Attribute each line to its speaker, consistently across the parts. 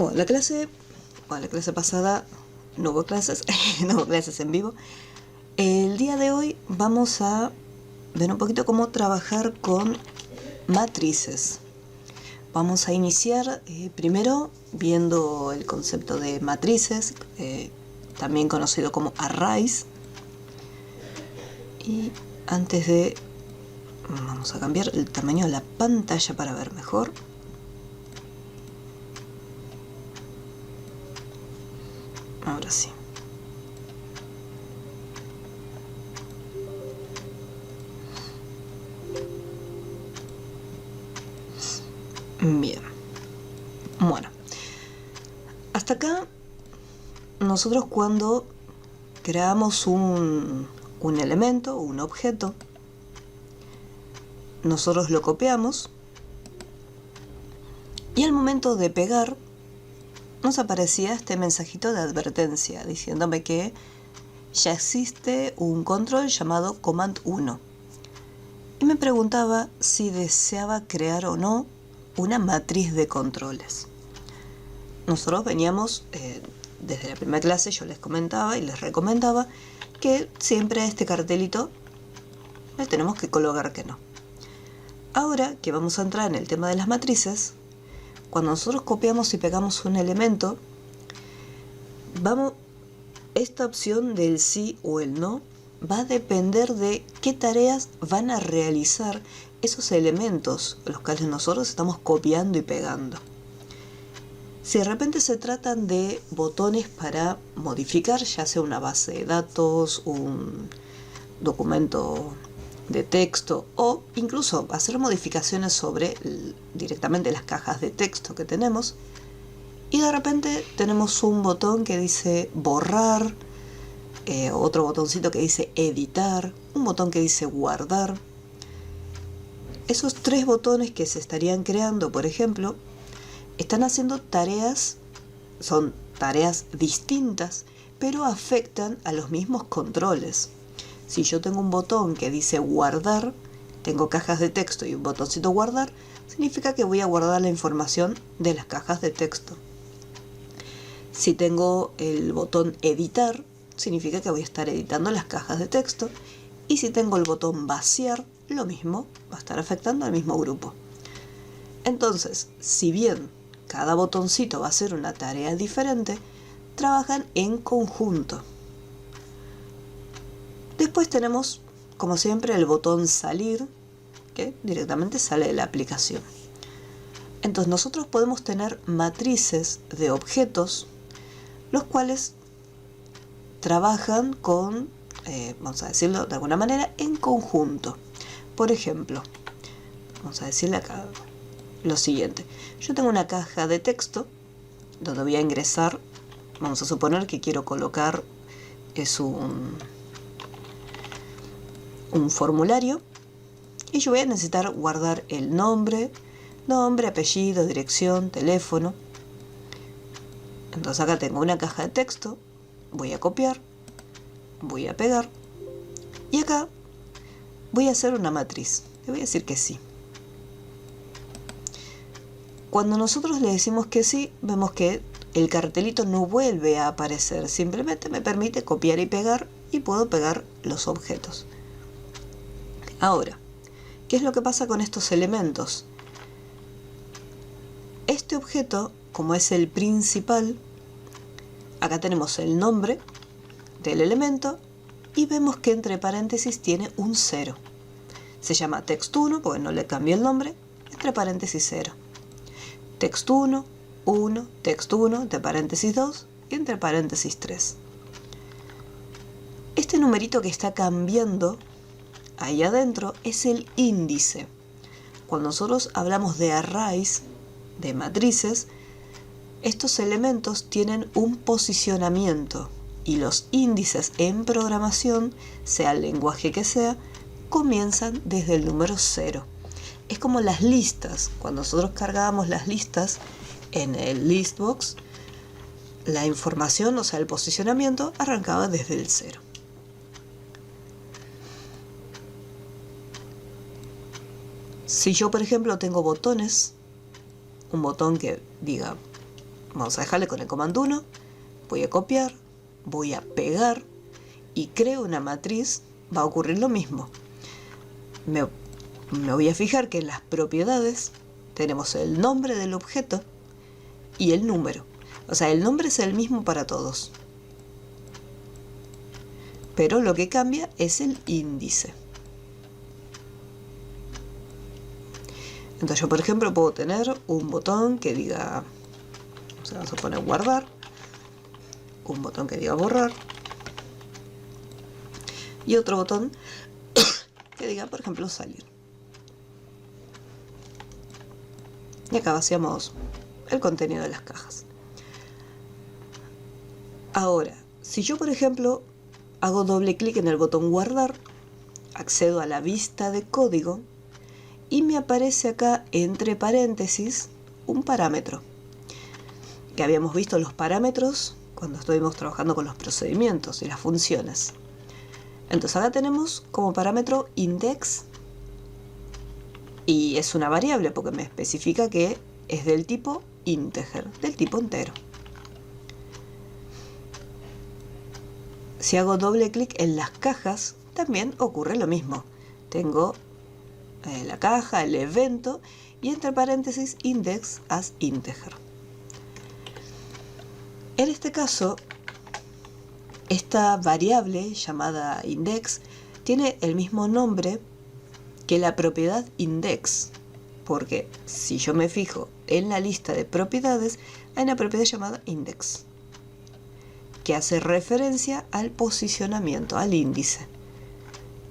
Speaker 1: Bueno, la clase pasada no hubo clases, no hubo clases en vivo. El día de hoy vamos a ver un poquito cómo trabajar con matrices. Vamos a iniciar primero viendo el concepto de matrices, también conocido como arrays. Y antes de... vamos a cambiar el tamaño de la pantalla para ver mejor. Ahora sí. Bien. Bueno. Hasta acá, nosotros cuando creamos un elemento, un objeto, nosotros lo copiamos y al momento de pegar nos aparecía este mensajito de advertencia diciéndome que ya existe un control llamado Command 1 y me preguntaba si deseaba crear o no una matriz de controles. Nosotros veníamos, desde la primera clase yo les comentaba y les recomendaba que siempre este cartelito le tenemos que colocar que no. Ahora que vamos a entrar en el tema de las matrices, cuando nosotros copiamos y pegamos un elemento, esta opción del sí o el no va a depender de qué tareas van a realizar esos elementos, los cuales nosotros estamos copiando y pegando. Si de repente se tratan de botones para modificar, ya sea una base de datos, un documento de texto o incluso hacer modificaciones sobre directamente las cajas de texto que tenemos, y de repente tenemos un botón que dice borrar, otro botoncito que dice editar, un botón que dice guardar. Esos tres botones que se estarían creando, por ejemplo, están haciendo tareas, son tareas distintas, pero afectan a los mismos controles. Si yo tengo un botón que dice guardar, tengo cajas de texto y un botoncito guardar, significa que voy a guardar la información de las cajas de texto. Si tengo el botón editar, significa que voy a estar editando las cajas de texto. Y si tengo el botón vaciar, lo mismo, va a estar afectando al mismo grupo. Entonces, si bien cada botoncito va a hacer una tarea diferente, trabajan en conjunto. Después tenemos, como siempre, el botón salir, que directamente sale de la aplicación. Entonces nosotros podemos tener matrices de objetos, los cuales trabajan con, vamos a decirlo de alguna manera, en conjunto. Por ejemplo, vamos a decirle acá lo siguiente. Yo tengo una caja de texto donde voy a ingresar, vamos a suponer que quiero colocar, es un formulario, y yo voy a necesitar guardar el nombre, apellido, dirección, teléfono. Entonces acá tengo una caja de texto, voy a copiar, voy a pegar, y acá voy a hacer una matriz. Le voy a decir que sí. Cuando nosotros le decimos que sí, vemos que el cartelito no vuelve a aparecer, simplemente me permite copiar y pegar, y puedo pegar los objetos. Ahora, ¿qué es lo que pasa con estos elementos? Este objeto, como es el principal, acá tenemos el nombre del elemento y vemos que entre paréntesis tiene un 0. Se llama text1 porque no le cambié el nombre, entre paréntesis 0. Text1, 1, text1, entre paréntesis 2 y entre paréntesis 3. Este numerito que está cambiando ahí adentro es el índice. Cuando nosotros hablamos de arrays, de matrices, estos elementos tienen un posicionamiento y los índices en programación, sea el lenguaje que sea, comienzan desde el número 0. Es como las listas. Cuando nosotros cargábamos las listas en el listbox, la información, o sea, el posicionamiento, arrancaba desde el 0. Si yo, por ejemplo, tengo botones, un botón que diga Vamos a dejarle con el comando 1. Voy a copiar, voy a pegar y creo una matriz. Va a ocurrir lo mismo. Me voy a fijar que en las propiedades tenemos el nombre del objeto y el número. O sea, el nombre es el mismo para todos, pero lo que cambia es el índice. Entonces yo, por ejemplo, puedo tener un botón que diga, o sea, vamos a poner guardar, un botón que diga borrar y otro botón que diga, por ejemplo, salir. Y acá vaciamos el contenido de las cajas. Ahora, si yo, por ejemplo, hago doble clic en el botón guardar, accedo a la vista de código y me aparece acá entre paréntesis un parámetro. Que habíamos visto los parámetros cuando estuvimos trabajando con los procedimientos y las funciones. Entonces acá tenemos como parámetro index y es una variable porque me especifica que es del tipo integer, del tipo entero. Si hago doble clic en las cajas, también ocurre lo mismo. Tengo la caja, el evento y entre paréntesis index as integer. En este caso, esta variable llamada index tiene el mismo nombre que la propiedad index, porque si yo me fijo en la lista de propiedades, hay una propiedad llamada index, que hace referencia al posicionamiento, al índice.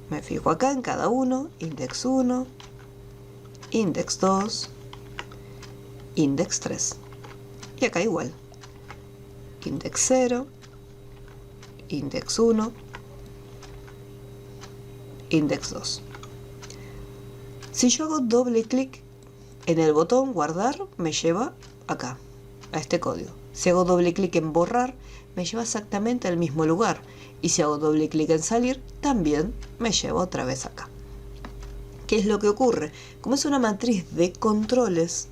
Speaker 1: Me fijo acá en cada uno, index 1, index 2, index 3. Y acá igual, index 0, index 1, index 2. Si yo hago doble clic en el botón guardar, me lleva acá, a este código. Si hago doble clic en borrar, me lleva exactamente al mismo lugar. Y si hago doble clic en salir, también me lleva otra vez acá. ¿Qué es lo que ocurre? Como es una matriz de controles,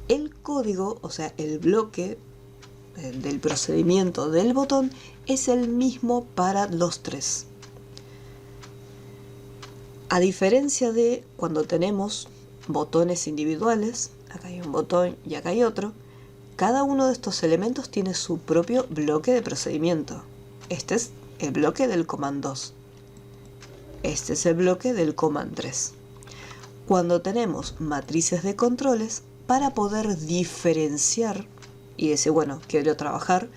Speaker 1: el código, o sea, el bloque del procedimiento del botón, es el mismo para los tres. A diferencia de cuando tenemos botones individuales, acá hay un botón y acá hay otro, cada uno de estos elementos tiene su propio bloque de procedimiento. Este es el bloque del command 2. Este es el bloque del command 3. Cuando tenemos matrices de controles, para poder diferenciar y decir, bueno, quiero trabajar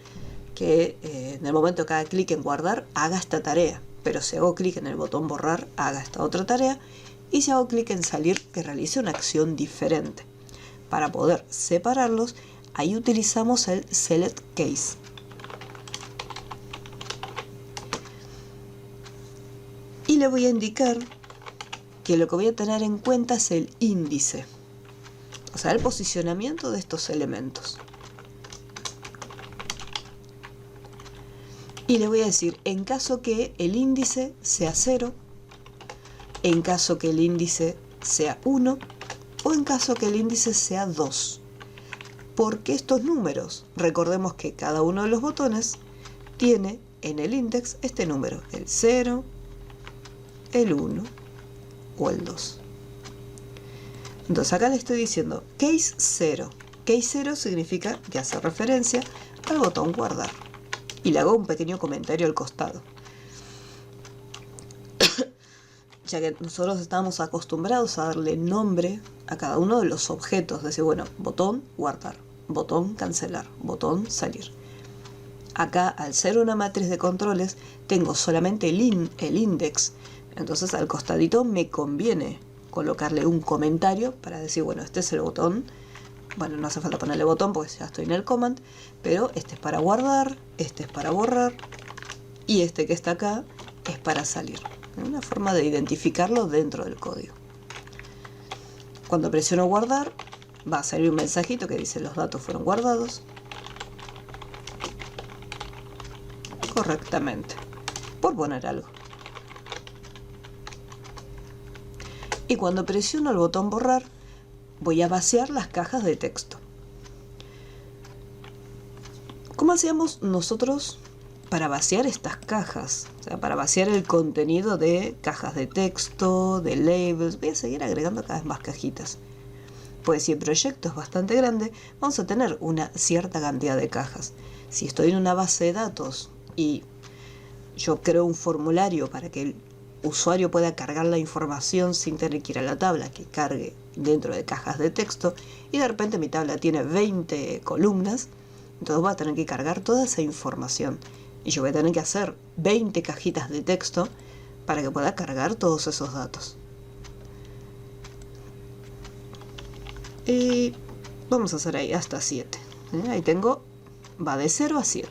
Speaker 1: que en el momento que haga clic en guardar, haga esta tarea. Pero si hago clic en el botón borrar, haga esta otra tarea. Y si hago clic en salir, que realice una acción diferente. Para poder separarlos, ahí utilizamos el select case. Y le voy a indicar que lo que voy a tener en cuenta es el índice. O sea, el posicionamiento de estos elementos. Y le voy a decir, en caso que el índice sea 0, en caso que el índice sea 1 o en caso que el índice sea 2. Porque estos números, recordemos que cada uno de los botones tiene en el index este número, el 0, el 1 o el 2. Entonces acá le estoy diciendo case 0. Case 0 significa que hace referencia al botón guardar. Y le hago un pequeño comentario al costado. Ya que nosotros estamos acostumbrados a darle nombre a cada uno de los objetos. Decir, bueno, botón guardar, botón cancelar, botón salir. Acá, al ser una matriz de controles, tengo solamente el index. Entonces al costadito me conviene colocarle un comentario para decir, bueno, este es el botón. Bueno, no hace falta ponerle botón porque ya estoy en el command, pero este es para guardar, este es para borrar y este que está acá es para salir. Una forma de identificarlo dentro del código. Cuando presiono guardar, va a salir un mensajito que dice los datos fueron guardados correctamente, por poner algo. Y cuando presiono el botón borrar, voy a vaciar las cajas de texto. ¿Cómo hacíamos nosotros para vaciar estas cajas? O sea, para vaciar el contenido de cajas de texto, de labels. Voy a seguir agregando cada vez más cajitas. Pues si el proyecto es bastante grande, vamos a tener una cierta cantidad de cajas. Si estoy en una base de datos y yo creo un formulario para que el usuario pueda cargar la información sin tener que ir a la tabla, que cargue dentro de cajas de texto, y de repente mi tabla tiene 20 columnas, entonces voy a tener que cargar toda esa información. Y yo voy a tener que hacer 20 cajitas de texto para que pueda cargar todos esos datos. Y vamos a hacer ahí hasta 7. Ahí tengo, va de 0 a 7.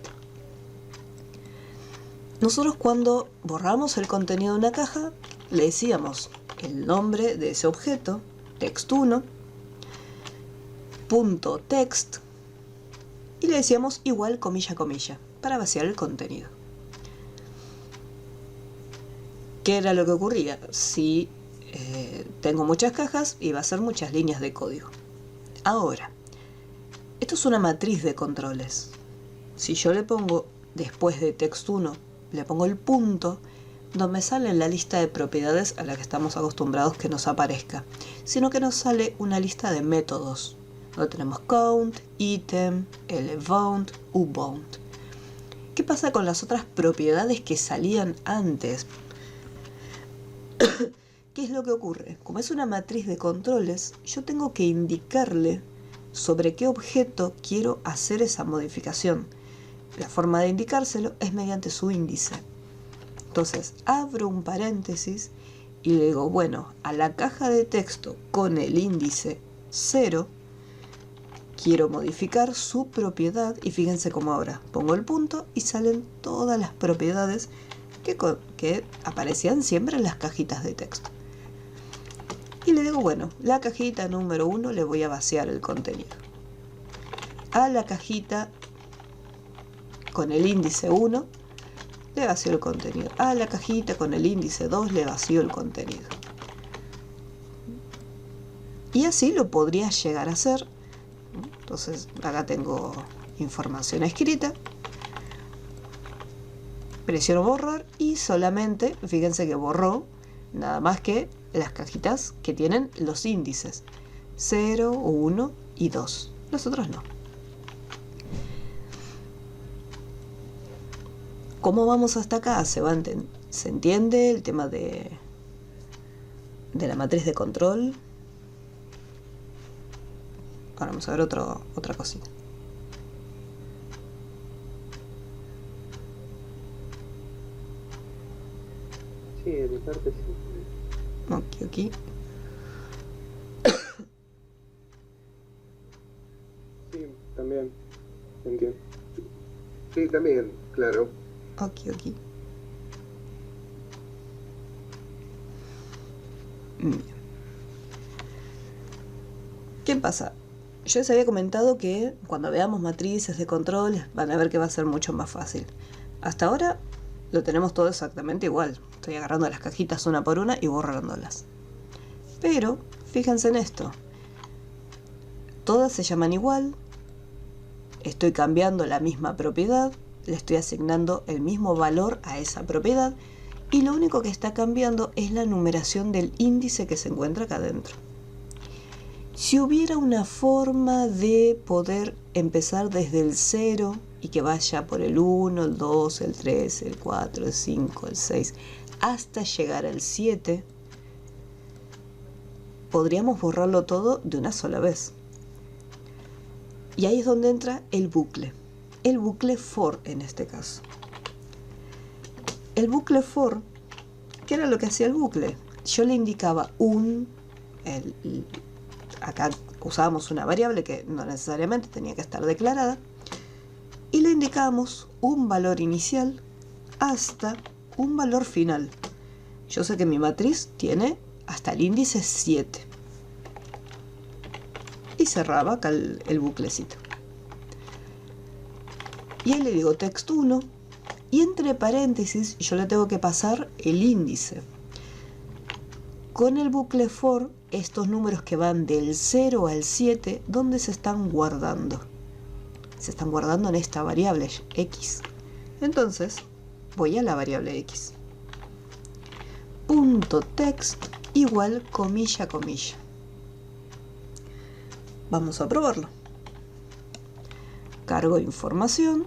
Speaker 1: Nosotros cuando borramos el contenido de una caja, le decíamos el nombre de ese objeto, text1, punto text, y le decíamos igual comilla comilla, para vaciar el contenido. ¿Qué era lo que ocurría? Si tengo muchas cajas, iba a ser muchas líneas de código. Ahora, esto es una matriz de controles. Si yo le pongo después de text1, le pongo el punto, no me sale en la lista de propiedades a la que estamos acostumbrados que nos aparezca, sino que nos sale una lista de métodos, donde tenemos count, item, lbound, ubound. ¿Qué pasa con las otras propiedades que salían antes? ¿Qué es lo que ocurre? Como es una matriz de controles, yo tengo que indicarle sobre qué objeto quiero hacer esa modificación. La forma de indicárselo es mediante su índice. Entonces, abro un paréntesis y le digo, bueno, a la caja de texto con el índice 0, quiero modificar su propiedad, y fíjense cómo ahora pongo el punto y salen todas las propiedades que aparecían siempre en las cajitas de texto. Y le digo, bueno, la cajita número 1 le voy a vaciar el contenido. A la cajita con el índice 1 le vacío el contenido. A la cajita con el índice 2 le vacío el contenido. Y así lo podría llegar a hacer. Entonces acá tengo información escrita. Presiono borrar y solamente, fíjense que borró nada más que las cajitas que tienen los índices 0, 1 y 2. Los otros no. ¿Cómo vamos hasta acá? ¿Se entiende el tema de la matriz de control? Ahora vamos a ver otra cosita.
Speaker 2: Sí, de mi parte sí.
Speaker 1: Ok.
Speaker 2: Sí, también. Entiendo. Sí, también, claro.
Speaker 1: Ok. Bien. ¿Qué pasa? Yo les había comentado que cuando veamos matrices de control van a ver que va a ser mucho más fácil. Hasta ahora lo tenemos todo exactamente igual. Estoy agarrando las cajitas una por una y borrándolas. Pero fíjense en esto. Todas se llaman igual. Estoy cambiando la misma propiedad. Le estoy asignando el mismo valor a esa propiedad. Y lo único que está cambiando es la numeración del índice que se encuentra acá adentro. Si hubiera una forma de poder empezar desde el 0 y que vaya por el 1, el 2, el 3, el 4, el 5, el 6, hasta llegar al 7, podríamos borrarlo todo de una sola vez. Y ahí es donde entra el bucle for en este caso. El bucle for, ¿qué era lo que hacía el bucle? Yo le indicaba acá usábamos una variable que no necesariamente tenía que estar declarada, y le indicábamos un valor inicial hasta un valor final. Yo sé que mi matriz tiene hasta el índice 7. Y cerraba acá el buclecito. Y ahí le digo text1, y entre paréntesis yo le tengo que pasar el índice. Con el bucle for, estos números que van del 0 al 7, ¿dónde se están guardando? se están guardando en esta variable x. Entonces voy a la variable x. Punto text igual comilla comilla. Vamos a probarlo. Cargo información,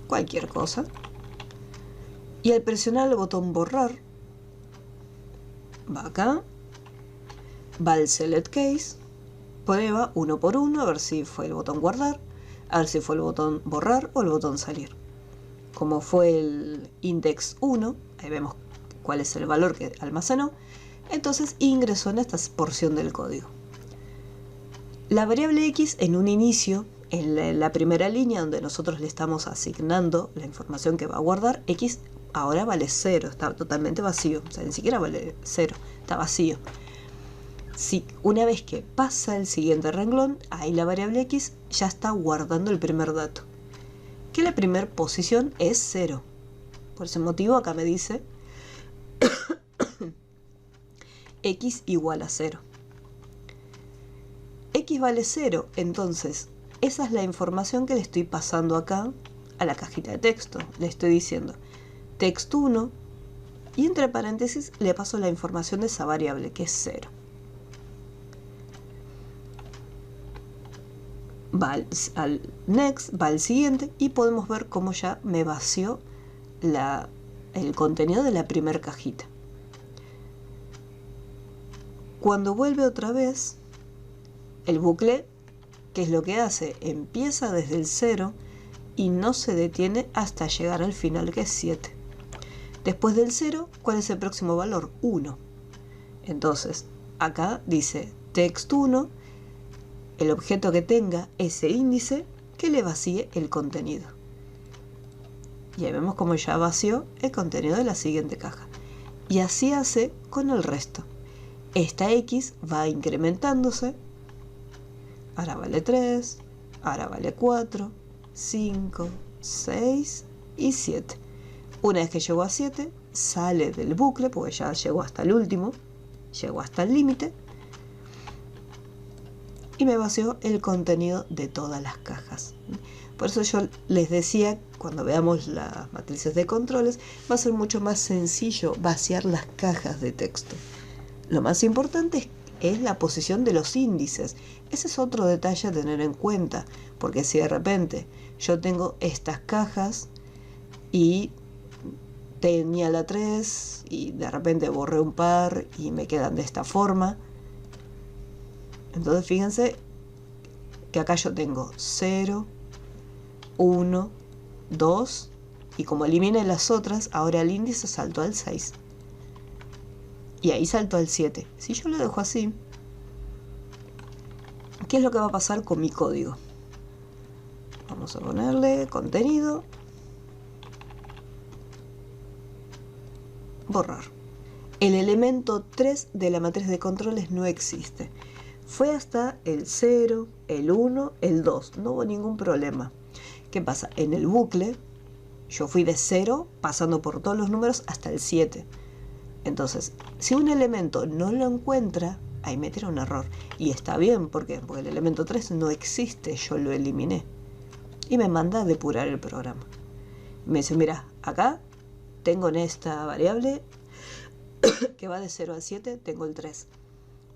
Speaker 1: cualquier cosa, y al presionar el botón borrar, va acá, va al select case, prueba uno por uno a ver si fue el botón guardar, a ver si fue el botón borrar o el botón salir. Como fue el index 1, ahí vemos cuál es el valor que almacenó, entonces ingresó en esta porción del código. La variable x en un inicio, en la primera línea donde nosotros le estamos asignando la información que va a guardar, x ahora vale 0, está totalmente vacío, o sea, ni siquiera vale 0, está vacío. Si una vez que pasa el siguiente renglón, ahí la variable x ya está guardando el primer dato, que la primera posición es 0. Por ese motivo acá me dice x igual a 0. X vale 0, entonces esa es la información que le estoy pasando acá a la cajita de texto. Le estoy diciendo text 1 y entre paréntesis le paso la información de esa variable que es 0. Va al next, va al siguiente y podemos ver cómo ya me vació el contenido de la primera cajita. Cuando vuelve otra vez, el bucle, ¿qué es lo que hace? Empieza desde el 0 y no se detiene hasta llegar al final, que es 7. Después del 0, ¿cuál es el próximo valor? 1. Entonces, acá dice text 1, el objeto que tenga ese índice que le vacíe el contenido. Y ahí vemos cómo ya vació el contenido de la siguiente caja. Y así hace con el resto. Esta x va incrementándose. Ahora vale 3, ahora vale 4, 5, 6 y 7. Una vez que llegó a 7, sale del bucle, porque ya llegó hasta el último, llegó hasta el límite, y me vació el contenido de todas las cajas. Por eso yo les decía, cuando veamos las matrices de controles, va a ser mucho más sencillo vaciar las cajas de texto. Lo más importante es la posición de los índices. Ese es otro detalle a tener en cuenta, porque si de repente yo tengo estas cajas y tenía la 3 y de repente borré un par y me quedan de esta forma, entonces fíjense que acá yo tengo 0, 1, 2 y como eliminé las otras, ahora el índice saltó al 6 y ahí saltó al 7. Si yo lo dejo así, ¿qué es lo que va a pasar con mi código? Vamos a ponerle contenido, borrar. El elemento 3 de la matriz de controles no existe. Fue hasta el 0, el 1, el 2. No hubo ningún problema. ¿Qué pasa? En el bucle, yo fui de 0, pasando por todos los números, hasta el 7. Entonces, si un elemento no lo encuentra, ahí me tira un error. Y está bien, ¿por qué? Porque el elemento 3 no existe, yo lo eliminé. Y me manda a depurar el programa. Me dice, mira, acá tengo en esta variable que va de 0 a 7, tengo el 3.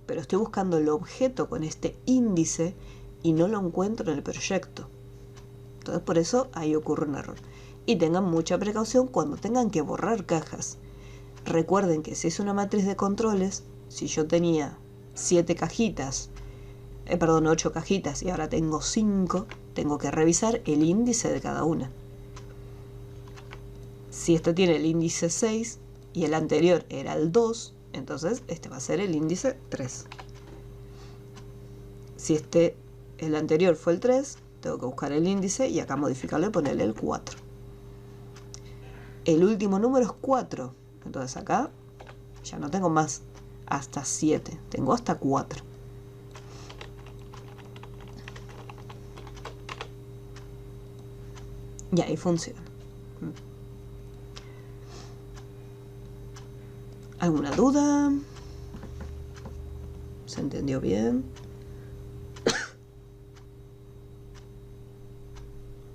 Speaker 1: Pero estoy buscando el objeto con este índice y no lo encuentro en el proyecto. Entonces por eso ahí ocurre un error. Y tengan mucha precaución cuando tengan que borrar cajas. Recuerden que si es una matriz de controles, si yo tenía 7 cajitas, 8 cajitas y ahora tengo 5, tengo que revisar el índice de cada una. Si este tiene el índice 6 y el anterior era el 2, entonces este va a ser el índice 3. Si el anterior fue el 3, tengo que buscar el índice y acá modificarlo y ponerle el 4. El último número es 4, entonces acá ya no tengo más hasta 7, tengo hasta 4. Y ahí funciona. ¿Alguna duda? ¿Se entendió bien?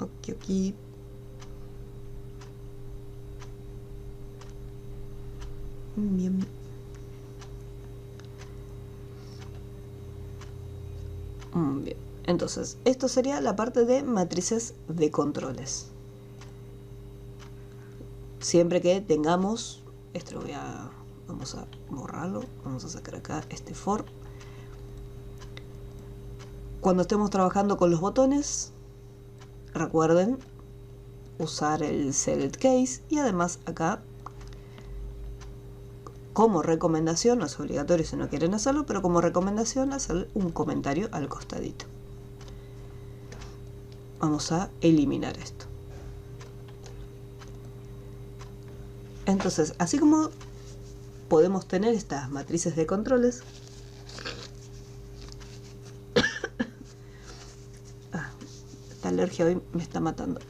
Speaker 1: Ok. Bien. Bien. Entonces, esto sería la parte de matrices de controles. Siempre que tengamos, esto vamos a borrarlo, vamos a sacar acá este for. Cuando estemos trabajando con los botones, recuerden usar el select case, y además acá, como recomendación, no es obligatorio si no quieren hacerlo, pero como recomendación hacer un comentario al costadito. Vamos a eliminar esto. Entonces, así como podemos tener estas matrices de controles, esta alergia hoy me está matando.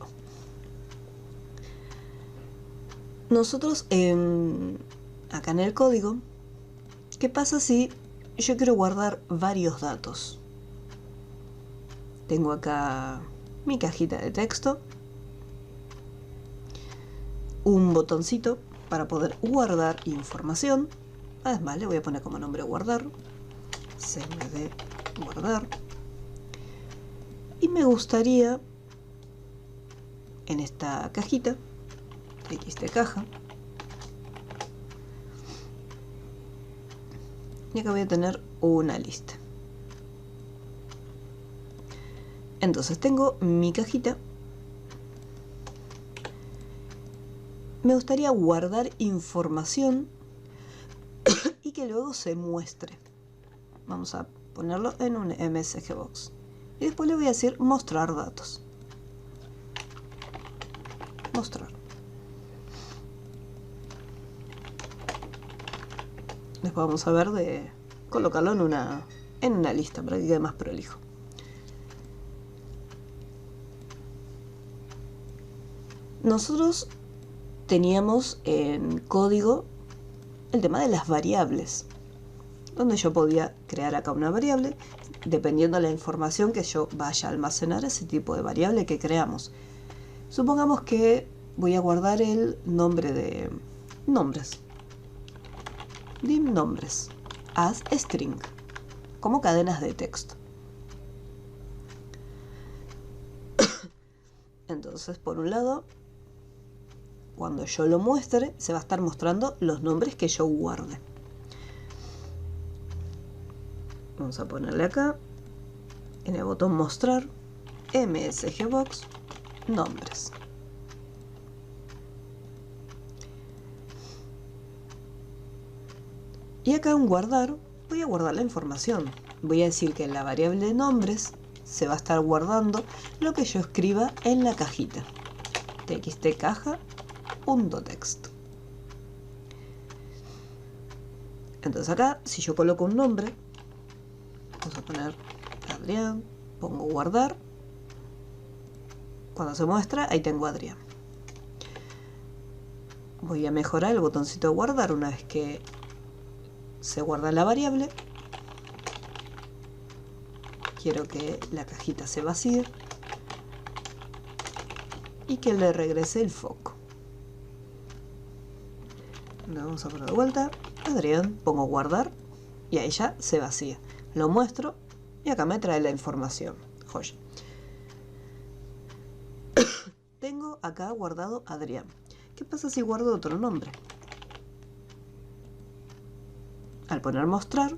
Speaker 1: Nosotros acá en el código, ¿qué pasa si yo quiero guardar varios datos? Tengo acá mi cajita de texto, un botoncito para poder guardar información. Además le voy a poner como nombre guardar, cmd guardar, y me gustaría en esta cajita txt caja, y acá voy a tener una lista. Entonces tengo mi cajita. Me gustaría guardar información y que luego se muestre. Vamos a ponerlo en un MSG Box. Y después le voy a decir mostrar datos. Mostrar. Después vamos a ver de colocarlo en una lista para que quede más prolijo. Nosotros teníamos en código el tema de las variables, donde yo podía crear acá una variable dependiendo de la información que yo vaya a almacenar, ese tipo de variable que creamos. Supongamos que voy a guardar el nombre de nombres, dim nombres, as string, como cadenas de texto. Entonces, por un lado, cuando yo lo muestre, se va a estar mostrando los nombres que yo guarde. Vamos a ponerle acá, en el botón mostrar, MSG Box, nombres. Y acá en guardar, voy a guardar la información. Voy a decir que en la variable de nombres se va a estar guardando lo que yo escriba en la cajita. txt caja .text. Entonces acá, si yo coloco un nombre, vamos a poner Adrián, pongo guardar. Cuando se muestra, ahí tengo Adrián. Voy a mejorar el botoncito de guardar una vez que se guarda la variable. Quiero que la cajita se vacíe y que le regrese el foco. Vamos a poner de vuelta Adrián, pongo guardar y ahí ya se vacía. Lo muestro y acá me trae la información. Joya. Tengo acá guardado Adrián. ¿Qué pasa si guardo otro nombre? Al poner mostrar,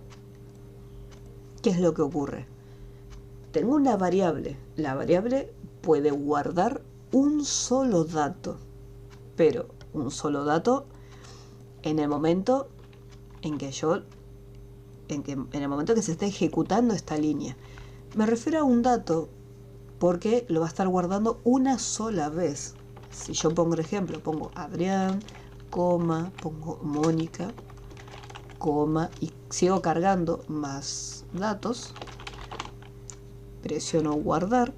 Speaker 1: ¿qué es lo que ocurre? Tengo una variable. La variable puede guardar un solo dato, pero un solo dato en el momento en que en el momento que se esté ejecutando esta línea. Me refiero a un dato porque lo va a estar guardando una sola vez. Si yo pongo, por ejemplo, pongo Adrián, coma, pongo Mónica, coma, y sigo cargando más datos, presiono guardar,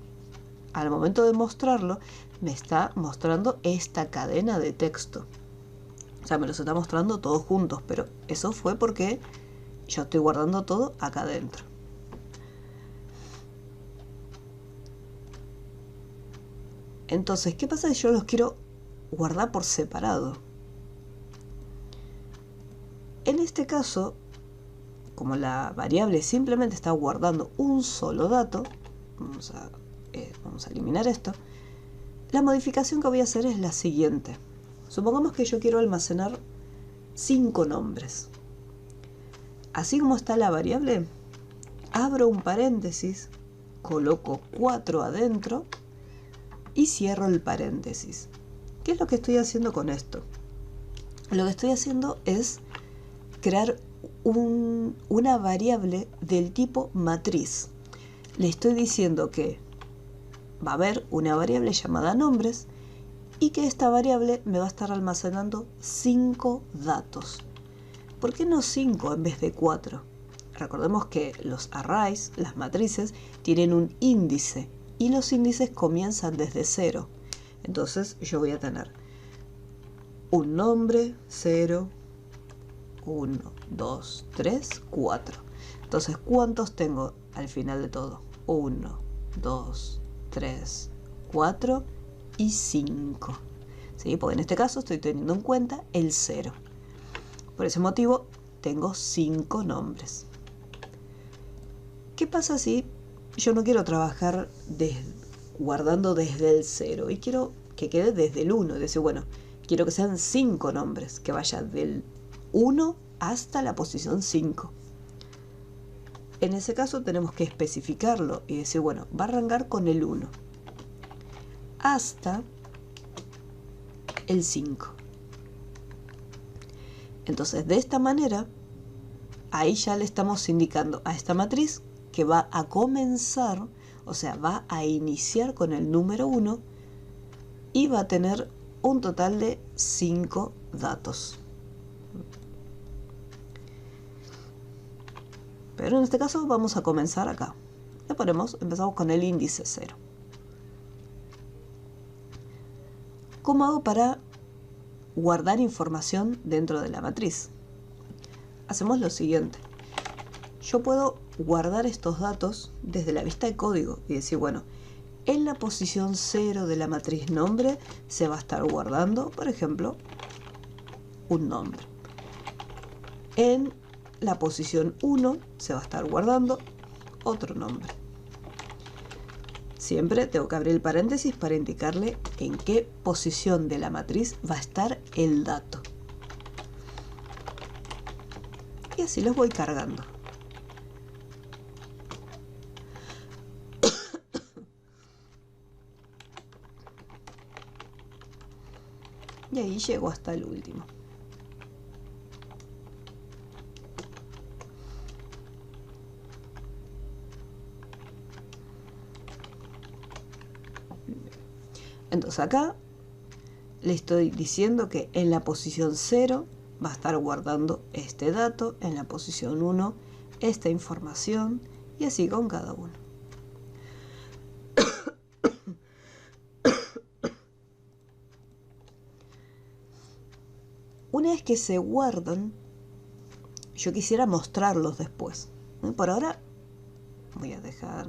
Speaker 1: al momento de mostrarlo me está mostrando esta cadena de texto. O sea, me los está mostrando todos juntos, pero eso fue porque yo estoy guardando todo acá adentro. Entonces, ¿qué pasa si yo los quiero guardar por separado? En este caso, como la variable simplemente está guardando un solo dato, vamos a eliminar esto. La modificación que voy a hacer es la siguiente. Supongamos que yo quiero almacenar 5 nombres. Así como está la variable, abro un paréntesis, coloco 4 adentro y cierro el paréntesis. ¿Qué es lo que estoy haciendo con esto? Lo que estoy haciendo es crear una variable del tipo matriz. Le estoy diciendo que va a haber una variable llamada nombres y que esta variable me va a estar almacenando 5 datos. ¿Por qué no 5 en vez de 4? Recordemos que los arrays, las matrices, tienen un índice y los índices comienzan desde 0. Entonces yo voy a tener un nombre, 0, 1, 2, 3, 4. Entonces, ¿cuántos tengo al final de todo? 1, 2, 3, 4 y 5. ¿Sí? Porque en este caso estoy teniendo en cuenta el 0. Por ese motivo tengo 5 nombres. ¿Qué pasa si yo no quiero trabajar guardando desde el 0 y quiero que quede desde el 1? Es decir, bueno, quiero que sean 5 nombres, que vaya del 1 hasta la posición 5. En ese caso tenemos que especificarlo y decir, bueno, va a arrancar con el 1 hasta el 5. Entonces, de esta manera, ahí ya le estamos indicando a esta matriz que va a comenzar, o sea, va a iniciar con el número 1 y va a tener un total de 5 datos. Pero en este caso vamos a comenzar acá. Empezamos con el índice 0. ¿Cómo hago para guardar información dentro de la matriz? Hacemos lo siguiente. Yo puedo guardar estos datos desde la vista de código y decir, bueno, en la posición 0 de la matriz nombre se va a estar guardando, por ejemplo, un nombre. En la posición 1 se va a estar guardando otro nombre. Siempre tengo que abrir el paréntesis para indicarle en qué posición de la matriz va a estar el dato. Y así los voy cargando. Y ahí llego hasta el último. Entonces acá le estoy diciendo que en la posición 0 va a estar guardando este dato, en la posición 1 esta información y así con cada uno. Una vez que se guardan, yo quisiera mostrarlos después. Por ahora voy a dejar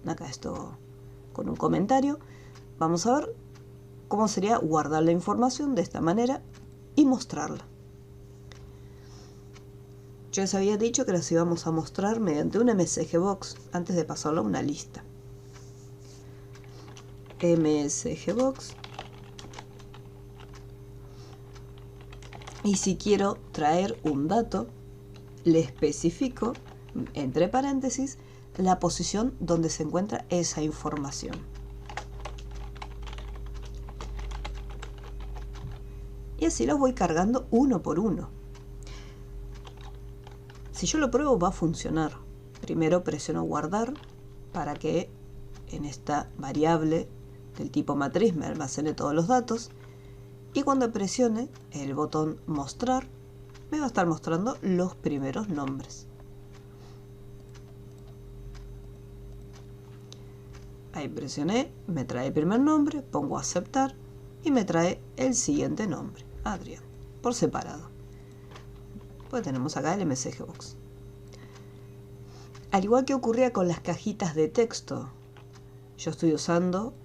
Speaker 1: acá esto con un comentario. Vamos a ver cómo sería guardar la información de esta manera y mostrarla. Yo les había dicho que las íbamos a mostrar mediante un MSGBox antes de pasarlo a una lista. MSGBox. Y si quiero traer un dato, le especifico entre paréntesis la posición donde se encuentra esa información. Y así los voy cargando uno por uno. Si yo lo pruebo va a funcionar. Primero presiono guardar para que en esta variable del tipo matriz me almacene todos los datos. Y cuando presione el botón mostrar, me va a estar mostrando los primeros nombres. Ahí presioné, me trae el primer nombre, pongo aceptar y me trae el siguiente nombre, Adrián, por separado. Pues tenemos acá el MSGBox. Al igual que ocurría con las cajitas de texto, yo estoy usando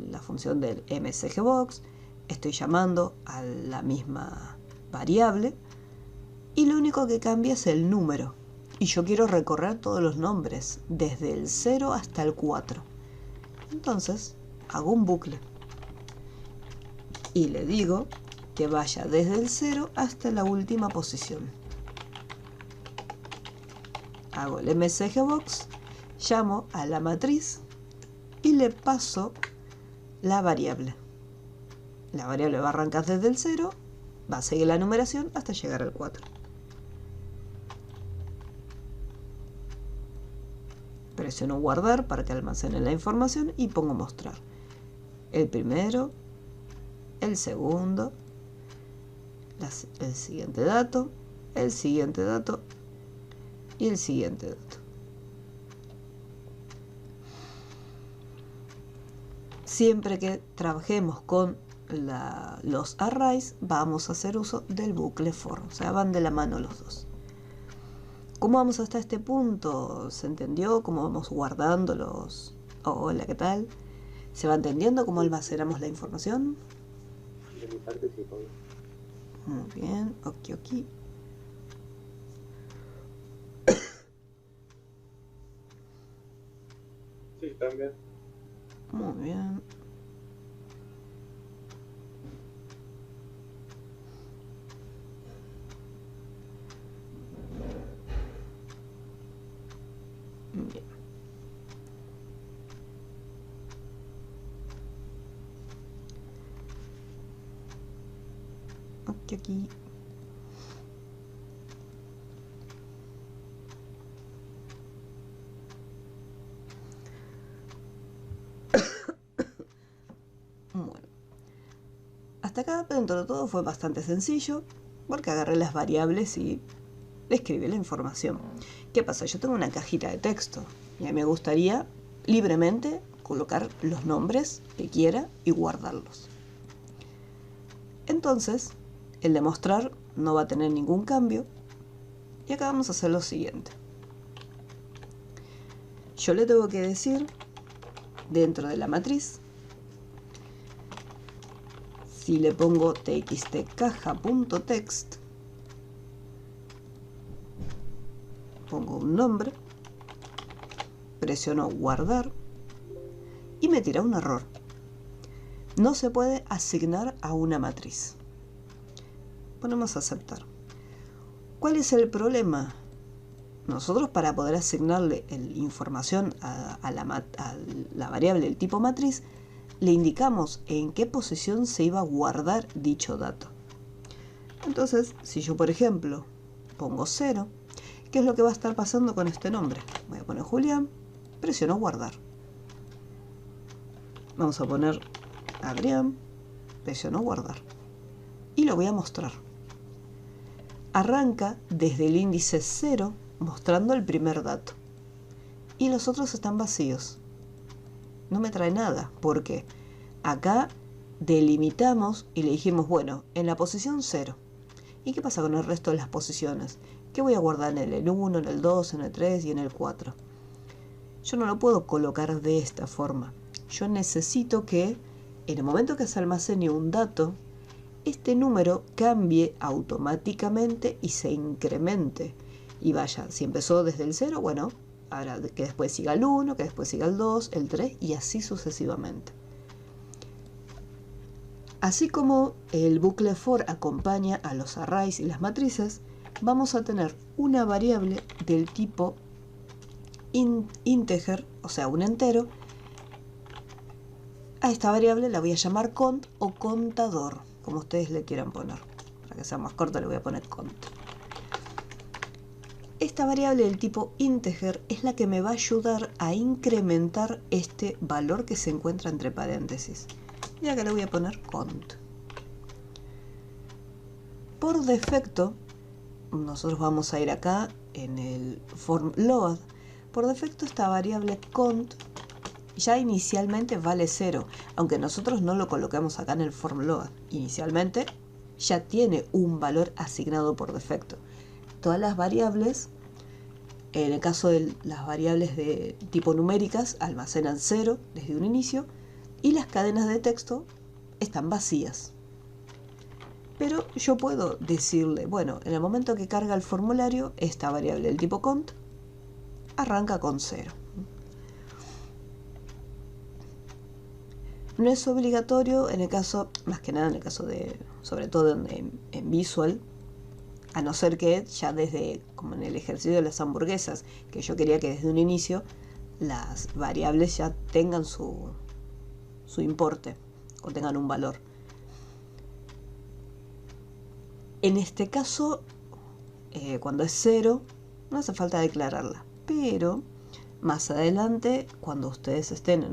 Speaker 1: la función del msgbox, estoy llamando a la misma variable y lo único que cambia es el número. Y yo quiero recorrer todos los nombres, desde el 0 hasta el 4. Entonces, hago un bucle. Y le digo que vaya desde el 0 hasta la última posición. Hago el msgbox, llamo a la matriz y le paso la variable. La variable va a arrancar desde el 0, va a seguir la numeración hasta llegar al 4. Presiono guardar para que almacene la información y pongo mostrar. El primero, el segundo, el siguiente dato, el siguiente dato y el siguiente dato. Siempre que trabajemos con los arrays, vamos a hacer uso del bucle for, o sea, van de la mano los dos. ¿Cómo vamos hasta este punto? ¿Se entendió cómo vamos guardando los... hola, ¿qué tal? ¿Se va entendiendo cómo almacenamos la información?
Speaker 2: De mi parte sí, Pablo.
Speaker 1: Muy bien, ok.
Speaker 2: Sí, también.
Speaker 1: Muy bien. Bien. Aquí. Bueno. Hasta acá, dentro de todo, fue bastante sencillo, porque agarré las variables y escribí la información. ¿Qué pasa? Yo tengo una cajita de texto y a mí me gustaría libremente colocar los nombres que quiera y guardarlos. Entonces, el demostrar no va a tener ningún cambio y acá vamos a hacer lo siguiente. Yo le tengo que decir dentro de la matriz, si le pongo txtcaja.text, pongo un nombre, presiono guardar y me tira un error. No se puede asignar a una matriz. Ponemos aceptar. ¿Cuál es el problema? Nosotros, para poder asignarle información a la variable del tipo matriz, le indicamos en qué posición se iba a guardar dicho dato. Entonces, si yo, por ejemplo, pongo 0, ¿qué es lo que va a estar pasando con este nombre? Voy a poner Julián, presiono guardar. Vamos a poner Adrián, presiono guardar. Y lo voy a mostrar. Arranca desde el índice 0, mostrando el primer dato. Y los otros están vacíos. No me trae nada, porque acá delimitamos y le dijimos, bueno, en la posición 0. ¿Y qué pasa con el resto de las posiciones? ¿Qué voy a guardar en el 1, en el 2, en el 3 y en el 4? Yo no lo puedo colocar de esta forma. Yo necesito que en el momento que se almacene un dato, este número cambie automáticamente y se incremente. Y vaya, si empezó desde el 0, bueno, ahora que después siga el 1, que después siga el 2, el 3 y así sucesivamente. Así como el bucle for acompaña a los arrays y las matrices, vamos a tener una variable del tipo integer, o sea, un entero. A esta variable la voy a llamar cont o contador, como ustedes le quieran poner. Para que sea más corta le voy a poner cont. Esta variable del tipo integer es la que me va a ayudar a incrementar este valor que se encuentra entre paréntesis. Y acá le voy a poner cont. Por defecto, nosotros vamos a ir acá en el form load. Por defecto esta variable cont ya inicialmente vale 0, aunque nosotros no lo coloquemos acá en el form load. Inicialmente ya tiene un valor asignado por defecto. Todas las variables, en el caso de las variables de tipo numéricas, almacenan 0 desde un inicio y las cadenas de texto están vacías. Pero yo puedo decirle, bueno, en el momento que carga el formulario, esta variable del tipo cont arranca con 0. No es obligatorio en el caso, más que nada en el caso de, sobre todo en Visual, a no ser que ya desde, como en el ejercicio de las hamburguesas, que yo quería que desde un inicio las variables ya tengan su importe o tengan un valor. En este caso, cuando es 0, no hace falta declararla, pero más adelante, cuando ustedes estén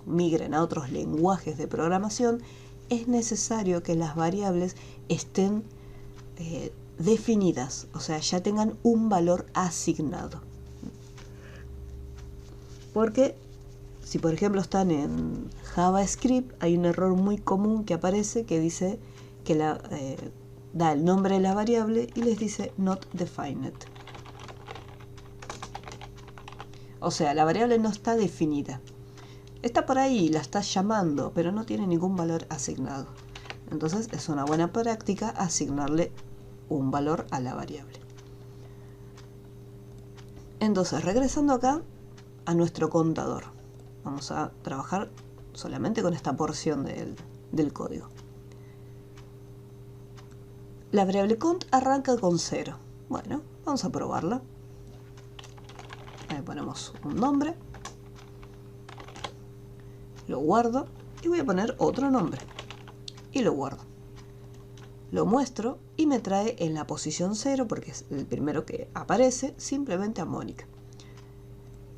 Speaker 1: migren a otros lenguajes de programación, es necesario que las variables estén definidas, o sea, ya tengan un valor asignado. Porque si por ejemplo están en JavaScript, hay un error muy común que aparece que dice que da el nombre de la variable y les dice not defined. O sea, la variable no está definida. Está por ahí, la estás llamando, pero no tiene ningún valor asignado. Entonces es una buena práctica asignarle un valor a la variable. Entonces, regresando acá a nuestro contador. Vamos a trabajar solamente con esta porción del código. La variable cont arranca con 0. Bueno, vamos a probarla. Le ponemos un nombre, lo guardo y voy a poner otro nombre y lo guardo. Lo muestro y me trae en la posición 0, porque es el primero que aparece, simplemente a Mónica.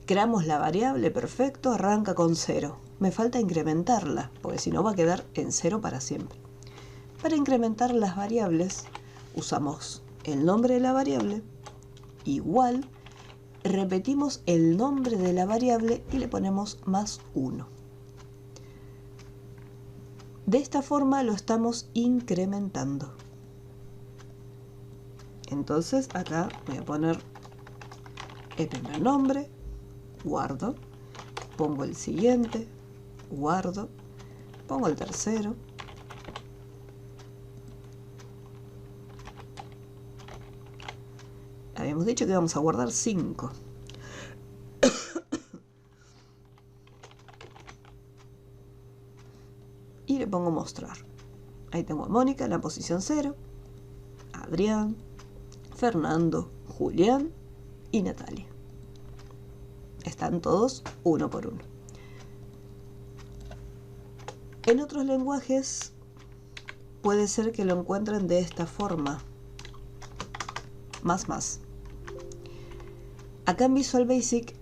Speaker 1: Creamos la variable, perfecto, arranca con 0. Me falta incrementarla, porque si no va a quedar en 0 para siempre. Para incrementar las variables, usamos el nombre de la variable, igual, repetimos el nombre de la variable y le ponemos más 1. De esta forma lo estamos incrementando. Entonces acá voy a poner el primer nombre, guardo, pongo el siguiente, guardo, pongo el tercero, habíamos dicho que íbamos a guardar 5. Y le pongo mostrar. Ahí tengo a Mónica en la posición 0, Adrián, Fernando, Julián y Natalia. Están todos uno por uno. En otros lenguajes puede ser que lo encuentren de esta forma. Más. Acá en Visual Basic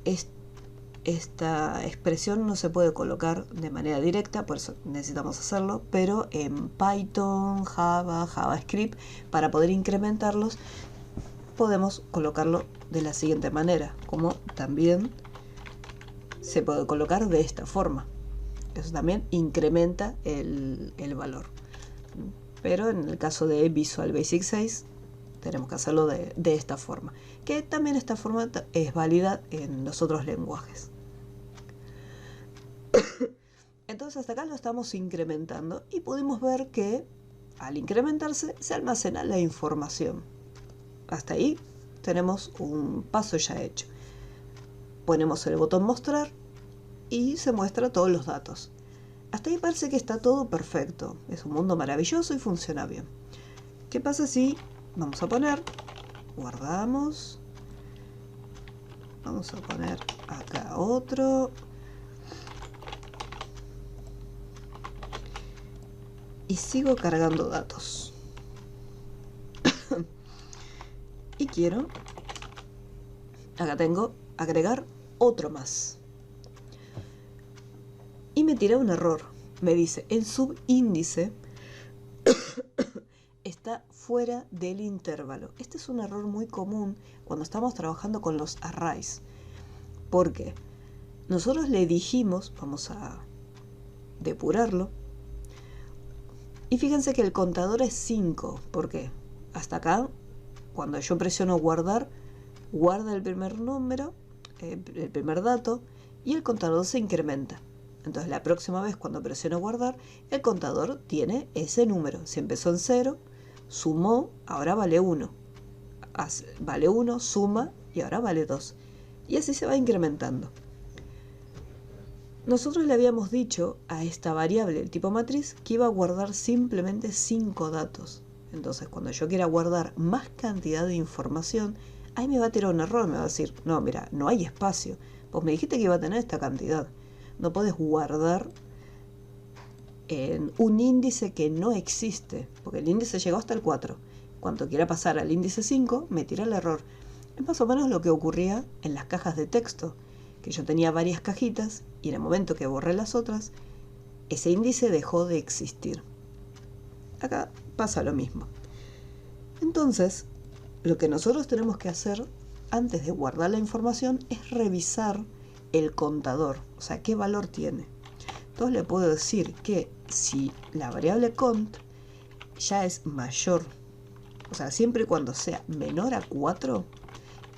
Speaker 1: esta expresión no se puede colocar de manera directa, por eso necesitamos hacerlo, pero en Python, Java, JavaScript, para poder incrementarlos, podemos colocarlo de la siguiente manera, como también se puede colocar de esta forma. Eso también incrementa el valor. Pero en el caso de Visual Basic 6, tenemos que hacerlo de esta forma, que también esta forma es válida en los otros lenguajes. Entonces hasta acá lo estamos incrementando y pudimos ver que al incrementarse se almacena la información. Hasta ahí tenemos un paso ya hecho. Ponemos el botón mostrar y se muestra todos los datos. Hasta ahí parece que está todo perfecto. Es un mundo maravilloso y funciona bien. ¿Qué pasa si vamos a poner, guardamos, vamos a poner acá otro, y sigo cargando datos? Y quiero, acá tengo, agregar otro más. Y me tira un error. Me dice, el subíndice está fuera del intervalo. Este es un error muy común cuando estamos trabajando con los arrays. Porque nosotros le dijimos, vamos a depurarlo, y fíjense que el contador es 5. ¿Por qué? Hasta acá, cuando yo presiono guardar, guarda el primer número, el primer dato, y el contador se incrementa. Entonces la próxima vez cuando presiono guardar, el contador tiene ese número. Si empezó en 0, sumó, ahora vale 1. Vale 1, suma y ahora vale 2. Y así se va incrementando. Nosotros le habíamos dicho a esta variable del tipo matriz que iba a guardar simplemente 5 datos. Entonces cuando yo quiera guardar más cantidad de información, ahí me va a tirar un error, me va a decir, no, mira, no hay espacio. Vos me dijiste que iba a tener esta cantidad. No podés guardar en un índice que no existe, porque el índice llegó hasta el 4. Cuando quiera pasar al índice 5, me tira el error. Es más o menos lo que ocurría en las cajas de texto, que yo tenía varias cajitas y en el momento que borré las otras, ese índice dejó de existir. Acá pasa lo mismo. Entonces, lo que nosotros tenemos que hacer antes de guardar la información es revisar el contador, o sea, qué valor tiene. Entonces le puedo decir que si la variable cont ya es mayor, o sea, siempre y cuando sea menor a 4,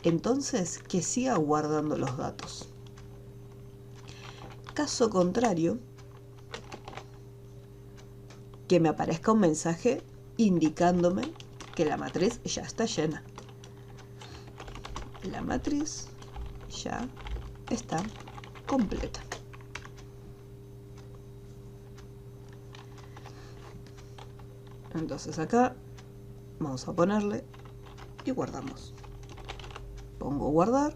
Speaker 1: entonces que siga guardando los datos. Caso contrario, que me aparezca un mensaje indicándome que la matriz ya está llena. La matriz ya está completa. Entonces acá vamos a ponerle y guardamos. Pongo guardar,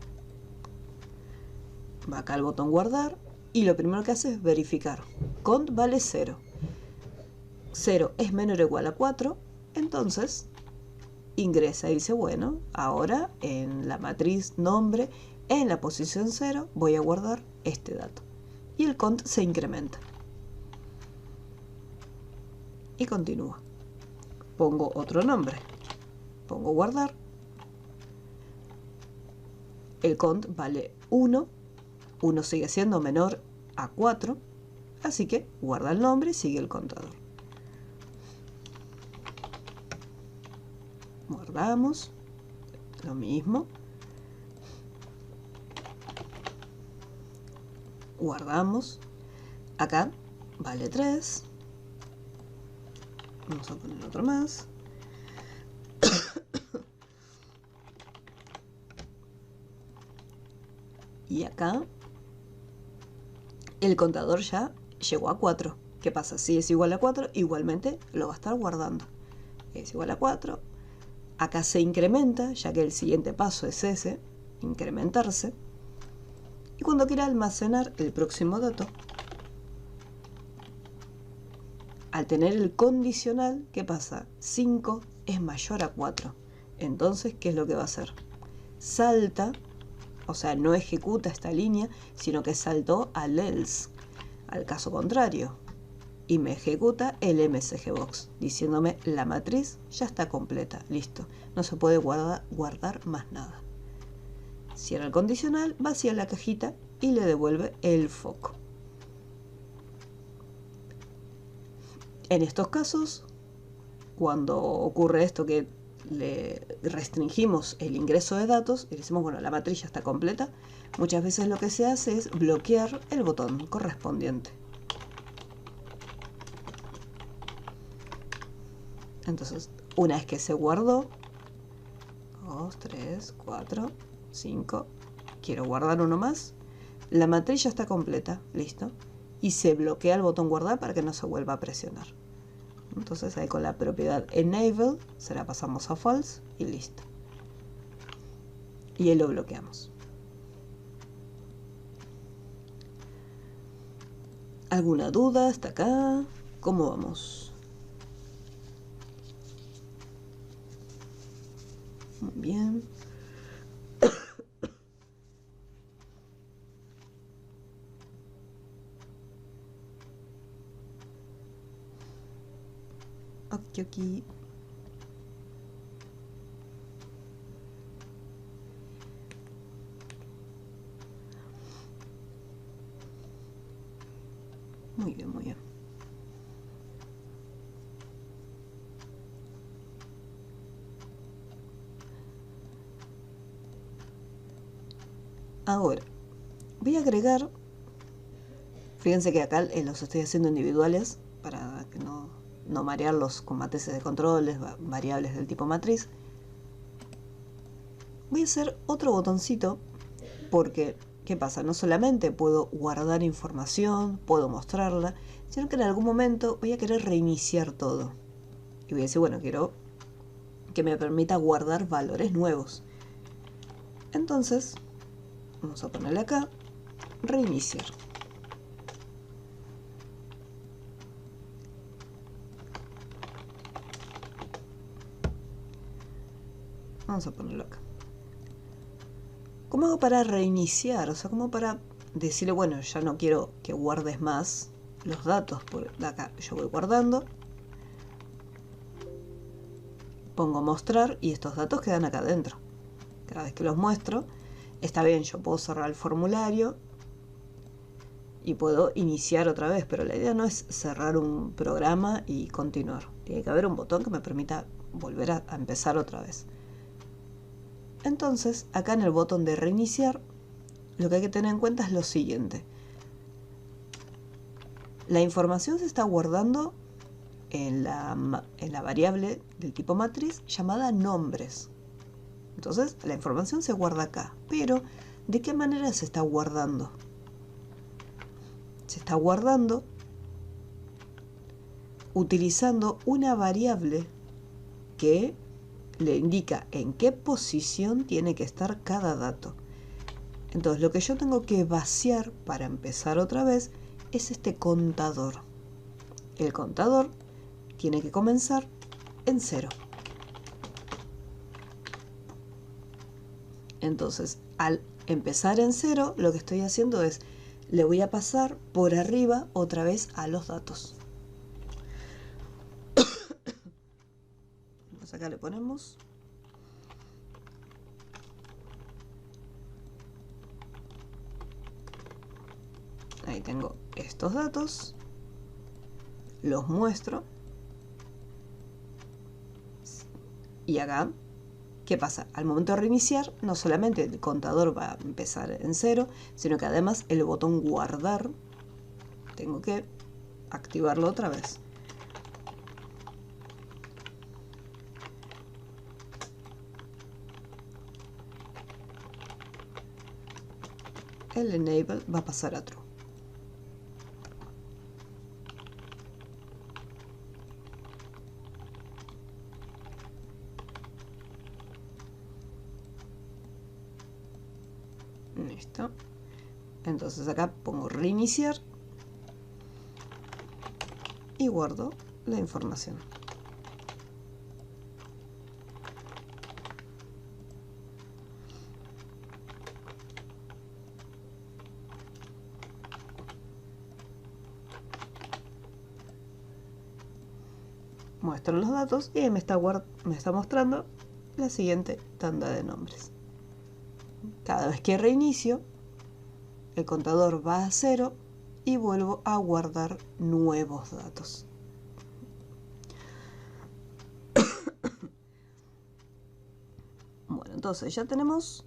Speaker 1: va acá el botón guardar y lo primero que hace es verificar. Cont vale 0. 0 es menor o igual a 4, entonces ingresa y dice, bueno, ahora en la matriz nombre, en la posición 0, voy a guardar este dato. Y el cont se incrementa. Y continúa. Pongo otro nombre. Pongo guardar. El cont vale 1. 1 sigue siendo menor a 4. Así que guarda el nombre y sigue el contador. Guardamos. Lo mismo. Guardamos. Acá vale 3. Vamos a poner otro más. Y acá el contador ya llegó a 4. ¿Qué pasa? Si es igual a 4, igualmente lo va a estar guardando. Es igual a 4. Acá se incrementa, ya que el siguiente paso es ese, incrementarse. Y cuando quiera almacenar el próximo dato, al tener el condicional, ¿qué pasa? 5 es mayor a 4. Entonces, ¿qué es lo que va a hacer? Salta, o sea, no ejecuta esta línea, sino que saltó al else, al caso contrario, y me ejecuta el msgbox, diciéndome la matriz ya está completa, listo, no se puede guardar más nada. Cierra el condicional, vacía la cajita y le devuelve el foco. En estos casos, cuando ocurre esto que le restringimos el ingreso de datos y decimos, bueno, la matriz ya está completa, muchas veces lo que se hace es bloquear el botón correspondiente. Entonces, una vez que se guardó, 2, 3, 4, 5, quiero guardar uno más, la matriz ya está completa, listo, y se bloquea el botón guardar para que no se vuelva a presionar. Entonces ahí con la propiedad enable se la pasamos a false y listo. Y ahí lo bloqueamos. ¿Alguna duda hasta acá? ¿Cómo vamos? Muy bien. Aquí. Muy bien, muy bien. Ahora, voy a agregar Fíjense que acá los estoy haciendo individuales para que no marearlos con matrices de controles, variables del tipo matriz. Voy a hacer otro botoncito porque, ¿qué pasa? No solamente puedo guardar información, puedo mostrarla, sino que en algún momento voy a querer reiniciar todo. Y voy a decir, bueno, quiero que me permita guardar valores nuevos. Entonces, vamos a ponerle acá, reiniciar. Vamos a ponerlo acá. ¿Cómo hago para reiniciar? O sea, ¿cómo para decirle, bueno, ya no quiero que guardes más los datos por acá? Yo voy guardando, pongo mostrar y estos datos quedan acá adentro. Cada vez que los muestro, está bien, yo puedo cerrar el formulario y puedo iniciar otra vez, pero la idea no es cerrar un programa y continuar. Tiene que haber un botón que me permita volver a empezar otra vez. Entonces, acá en el botón de reiniciar, lo que hay que tener en cuenta es lo siguiente. La información se está guardando en la variable del tipo matriz llamada nombres. Entonces, la información se guarda acá. Pero, ¿de qué manera se está guardando? Se está guardando utilizando una variable que le indica en qué posición tiene que estar cada dato. Entonces, lo que yo tengo que vaciar para empezar otra vez es este contador. El contador tiene que comenzar en 0. Entonces, al empezar en 0, lo que estoy haciendo es, le voy a pasar por arriba otra vez a los datos. Entonces acá le ponemos ahí tengo estos datos, los muestro y acá, ¿qué pasa? Al momento de reiniciar, no solamente el contador va a empezar en 0, sino que además el botón guardar tengo que activarlo otra vez. El enable va a pasar a true. Listo. Entonces acá pongo reiniciar y guardo la información. Muestro los datos y me está mostrando la siguiente tanda de nombres. Cada vez que reinicio, el contador va a 0 y vuelvo a guardar nuevos datos. Bueno, entonces ya tenemos,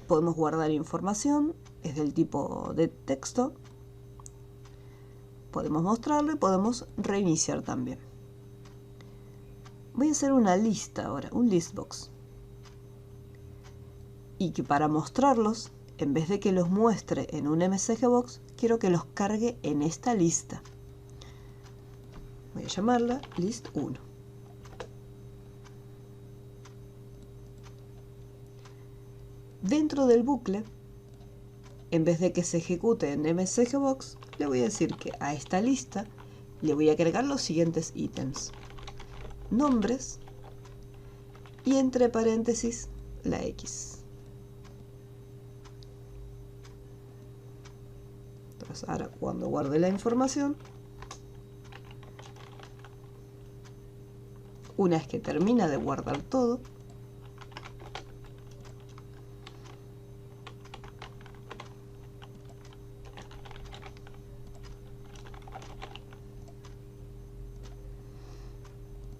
Speaker 1: podemos guardar información, es del tipo de texto, podemos mostrarlo y podemos reiniciar también. Voy a hacer una lista ahora, un listbox. Y que para mostrarlos, en vez de que los muestre en un MSGbox, quiero que los cargue en esta lista. Voy a llamarla list 1. Dentro del bucle, en vez de que se ejecute en MSGbox, le voy a decir que a esta lista le voy a agregar los siguientes ítems. Nombres y entre paréntesis la X. Entonces ahora cuando guarde la información, una vez que termina de guardar todo,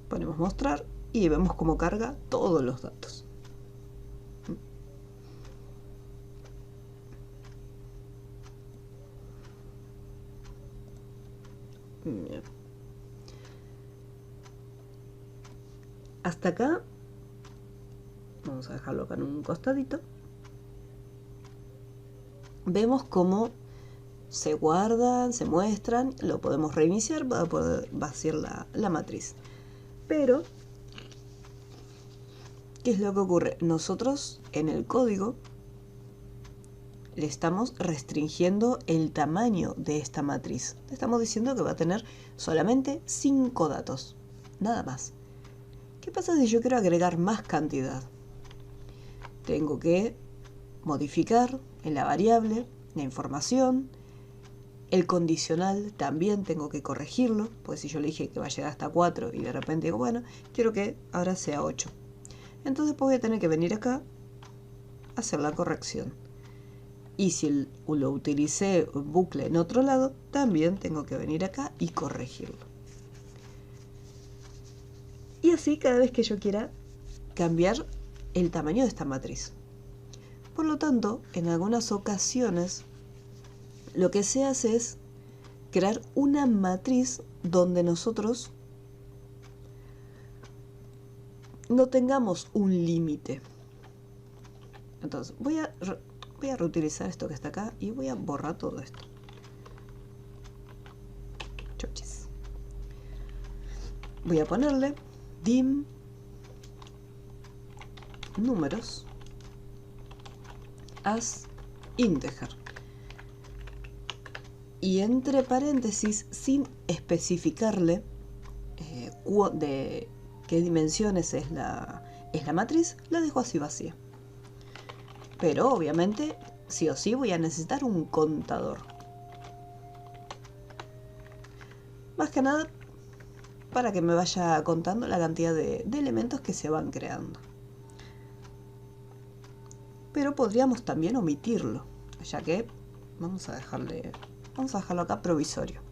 Speaker 1: ponemos mostrar y vemos cómo carga todos los datos. Bien. Hasta acá vamos a dejarlo acá en un costadito. Vemos cómo se guardan, se muestran, lo podemos reiniciar para poder vaciar la matriz. Pero, ¿qué es lo que ocurre? Nosotros en el código le estamos restringiendo el tamaño de esta matriz. Le estamos diciendo que va a tener solamente 5 datos, nada más. ¿Qué pasa si yo quiero agregar más cantidad? Tengo que modificar en la variable la información. El condicional también tengo que corregirlo, pues si yo le dije que va a llegar hasta 4 y de repente digo, bueno, quiero que ahora sea 8. Entonces pues voy a tener que venir acá a hacer la corrección. Y si lo utilicé bucle en otro lado, también tengo que venir acá y corregirlo. Y así cada vez que yo quiera cambiar el tamaño de esta matriz. Por lo tanto, en algunas ocasiones, lo que se hace es crear una matriz donde nosotros no tengamos un límite. Entonces, voy a reutilizar esto que está acá y voy a borrar todo esto. Choches. Voy a ponerle dim números as integer. Y entre paréntesis, sin especificarle de qué dimensiones es la matriz, la dejo así vacía. Pero obviamente, sí o sí, voy a necesitar un contador. Más que nada, para que me vaya contando la cantidad de elementos que se van creando. Pero podríamos también omitirlo, ya que vamos a dejarlo acá provisorio.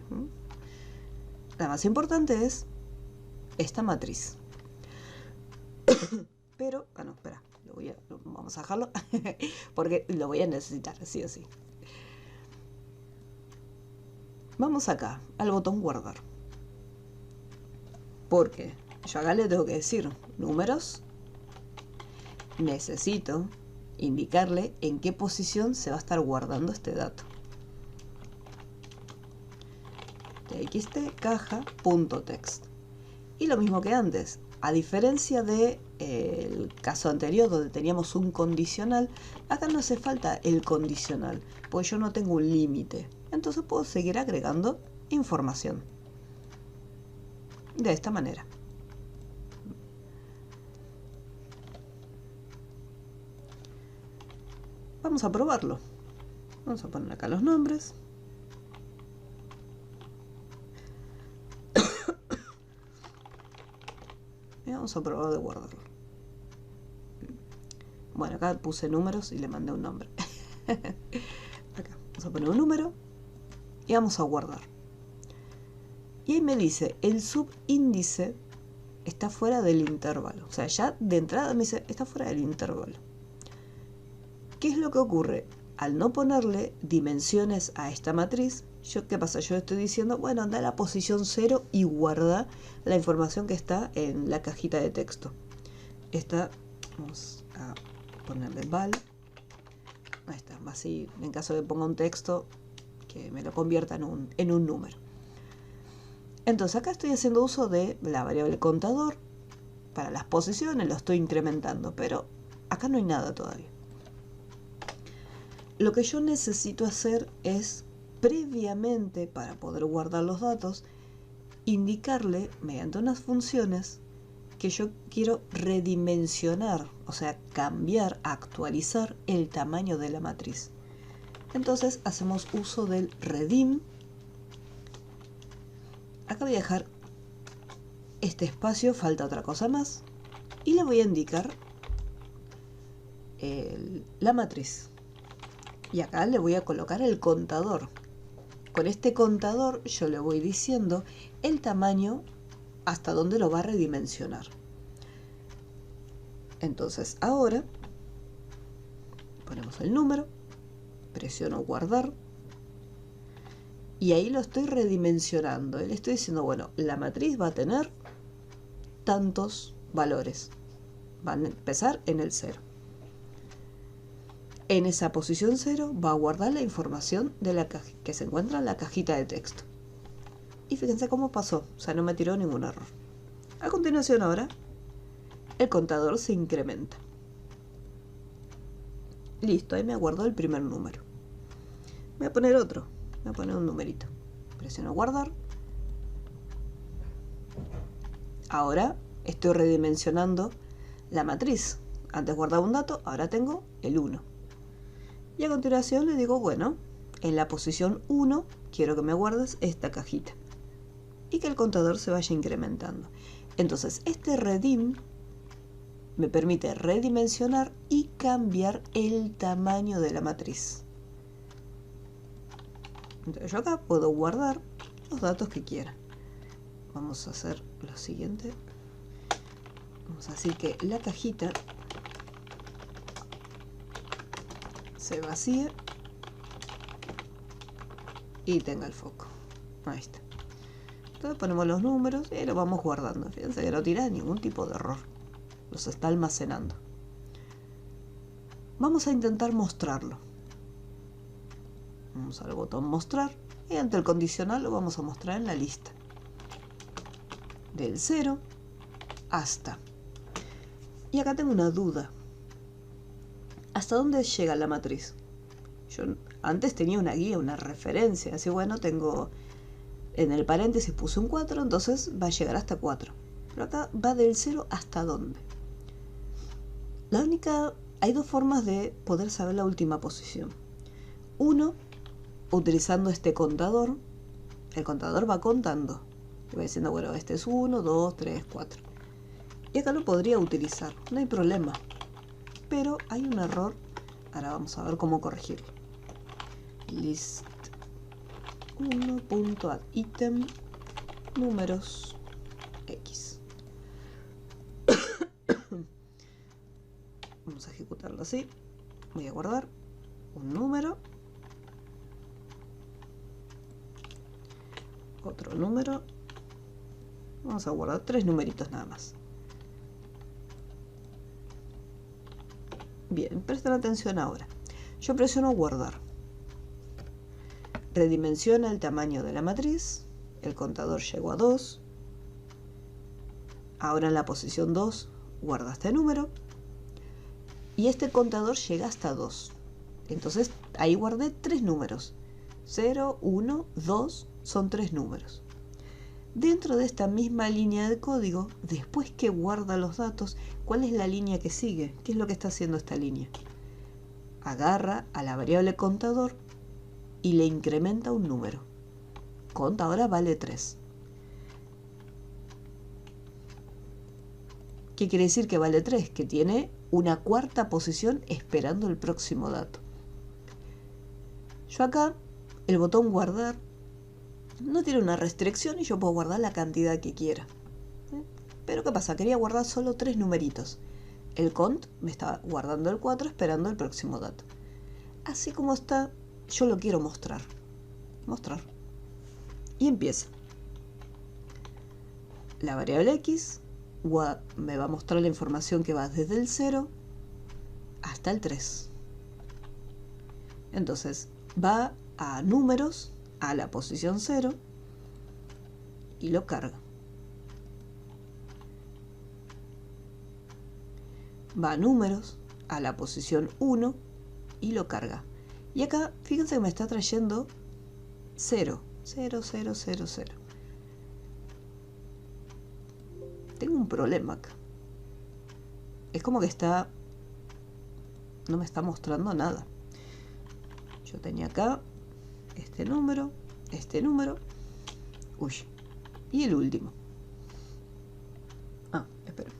Speaker 1: La más importante es esta matriz. Pero, no, espera, vamos a dejarlo porque lo voy a necesitar, sí o sí. Vamos acá, al botón guardar. Porque yo acá le tengo que decir números. Necesito indicarle en qué posición se va a estar guardando este dato. txt caja.text. Y lo mismo que antes, a diferencia de el caso anterior donde teníamos un condicional, acá no hace falta el condicional, porque yo no tengo un límite. Entonces puedo seguir agregando información. De esta manera. Vamos a probarlo. Vamos a poner acá los nombres. Y vamos a probar de guardarlo. Bueno, acá puse números y le mandé un nombre. Acá vamos a poner un número y vamos a guardar. Y ahí me dice, el subíndice está fuera del intervalo. O sea, ya de entrada me dice, está fuera del intervalo. ¿Qué es lo que ocurre? Al no ponerle dimensiones a esta matriz, ¿qué pasa? Yo estoy diciendo, bueno, anda a la posición 0 y guarda la información que está en la cajita de texto. Esta, vamos a ponerle val. Ahí está, así, en caso de que ponga un texto, que me lo convierta en un número. Entonces acá estoy haciendo uso de la variable contador. Para las posiciones lo estoy incrementando, pero acá no hay nada todavía. Lo que yo necesito hacer es, previamente, para poder guardar los datos, indicarle, mediante unas funciones, que yo quiero redimensionar, o sea, cambiar, actualizar el tamaño de la matriz. Entonces hacemos uso del redim. Acá voy a dejar este espacio, falta otra cosa más, y le voy a indicar la matriz. Y acá le voy a colocar el contador. Con este contador yo le voy diciendo el tamaño hasta dónde lo va a redimensionar. Entonces ahora ponemos el número, presiono guardar Y ahí lo estoy redimensionando. Le estoy diciendo, bueno, la matriz va a tener tantos valores. Van a empezar en el 0. En esa posición 0 va a guardar la información de la que se encuentra en la cajita de texto. Y fíjense cómo pasó, o sea, no me tiró ningún error. A continuación ahora, el contador se incrementa. Listo, ahí me guardó el primer número. Voy a poner otro, voy a poner un numerito. Presiono guardar. Ahora estoy redimensionando la matriz. Antes guardaba un dato, ahora tengo el 1. Y a continuación le digo, bueno, en la posición 1 quiero que me guardes esta cajita. Y que el contador se vaya incrementando. Entonces, este redim me permite redimensionar y cambiar el tamaño de la matriz. Entonces yo acá puedo guardar los datos que quiera. Vamos a hacer lo siguiente. Vamos a decir que la cajita se vacíe y tenga el foco. Ahí está. Entonces ponemos los números y lo vamos guardando. Fíjense que no tira ningún tipo de error. Los está almacenando. Vamos a intentar mostrarlo. Vamos al botón mostrar y ante el condicional lo vamos a mostrar en la lista. Del 0 hasta. Y acá tengo una duda. ¿Hasta dónde llega la matriz? Yo antes tenía una guía, una referencia. Así bueno, tengo en el paréntesis puse un 4, entonces va a llegar hasta 4. Pero acá va del 0 hasta dónde. Hay dos formas de poder saber la última posición. Uno, utilizando este contador. El contador va contando. Y va diciendo, bueno, este es 1, 2, 3, 4. Y acá lo podría utilizar, no hay problema. Pero hay un error. Ahora vamos a ver cómo corregirlo. List 1.add item números X. Vamos a ejecutarlo así. Voy a guardar un número, otro número. Vamos a guardar 3 numeritos nada más. Bien, presten atención ahora. Yo presiono guardar. Redimensiona el tamaño de la matriz. El contador llegó a 2. Ahora en la posición 2 guarda este número. Y este contador llega hasta 2. Entonces ahí guardé 3 números. 0, 1, 2 son 3 números. Dentro de esta misma línea de código, después que guarda los datos, ¿cuál es la línea que sigue? ¿Qué es lo que está haciendo esta línea? Agarra a la variable contador y le incrementa un número. Cont ahora vale 3. ¿Qué quiere decir que vale 3? Que tiene una cuarta posición esperando el próximo dato. Yo acá, el botón guardar, no tiene una restricción y yo puedo guardar la cantidad que quiera. Pero ¿qué pasa? Quería guardar solo 3 numeritos. El cont me está guardando el 4 esperando el próximo dato. Así como está, yo lo quiero mostrar. Mostrar. Y empieza. La variable X me va a mostrar la información que va desde el 0 hasta el 3. Entonces va a números, a la posición 0 y lo carga. Va a números, a la posición 1 y lo carga. Y acá, fíjense que me está trayendo 0, 0, 0, 0, 0. Tengo un problema acá. Es como que no me está mostrando nada. Yo tenía acá este número, uy, y el último. Espera.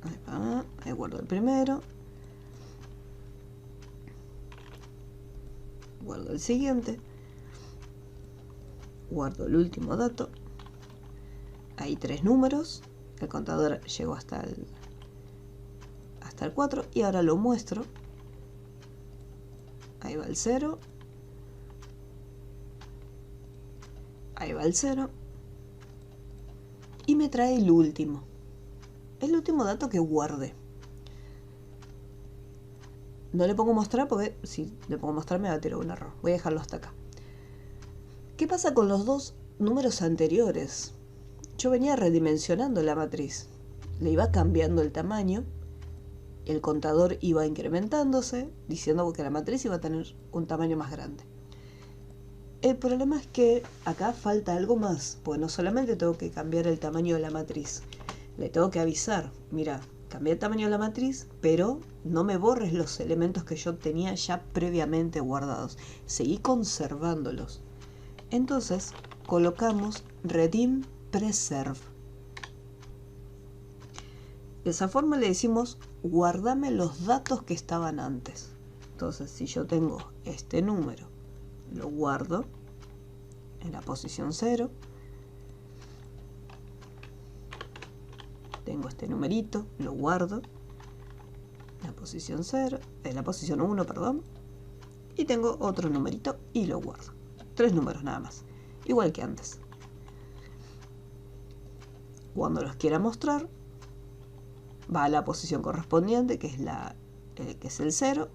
Speaker 1: Ahí va, ahí guardo el primero. Guardo el siguiente. Guardo el último dato. Hay 3 números. El contador llegó hasta el 4 y ahora lo muestro. Ahí va el 0. Ahí va el 0. Y me trae el último dato que guardé. No le pongo mostrar porque si le pongo mostrar me va a tirar un error. Voy a dejarlo hasta acá. ¿Qué pasa con los dos números anteriores? Yo venía redimensionando la matriz. Le iba cambiando el tamaño. El contador iba incrementándose, diciendo que la matriz iba a tener un tamaño más grande. El problema es que acá falta algo más, porque no solamente tengo que cambiar el tamaño de la matriz, le tengo que avisar, mira, cambié el tamaño de la matriz, pero no me borres los elementos que yo tenía ya previamente guardados, seguí conservándolos. Entonces colocamos redim preserve. De esa forma le decimos, guardame los datos que estaban antes. Entonces, si yo tengo este número, lo guardo en la posición 0. Tengo este numerito, lo guardo en la posición 0, en la posición 1, perdón. Y tengo otro numerito y lo guardo. 3 números nada más, igual que antes. Cuando los quiera mostrar, va a la posición correspondiente, que es el 0,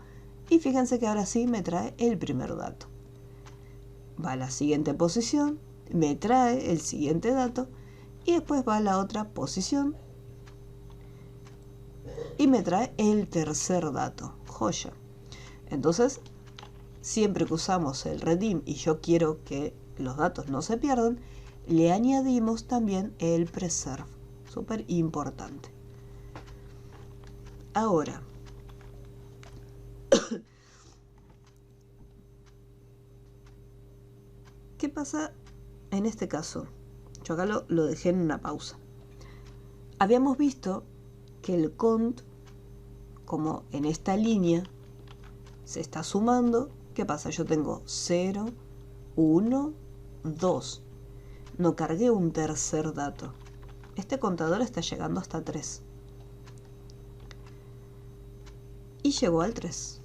Speaker 1: y fíjense que ahora sí me trae el primer dato. Va a la siguiente posición, me trae el siguiente dato, y después va a la otra posición y me trae el tercer dato. Joya. Entonces, siempre que usamos el redim y yo quiero que los datos no se pierdan, le añadimos también el preserve. Súper importante. Ahora, ¿qué pasa en este caso? Yo acá lo dejé en una pausa. Habíamos visto que el cont, como en esta línea, se está sumando. ¿Qué pasa? Yo tengo 0, 1, 2. No cargué un tercer dato. Este contador está llegando hasta 3. Y llegó al 3.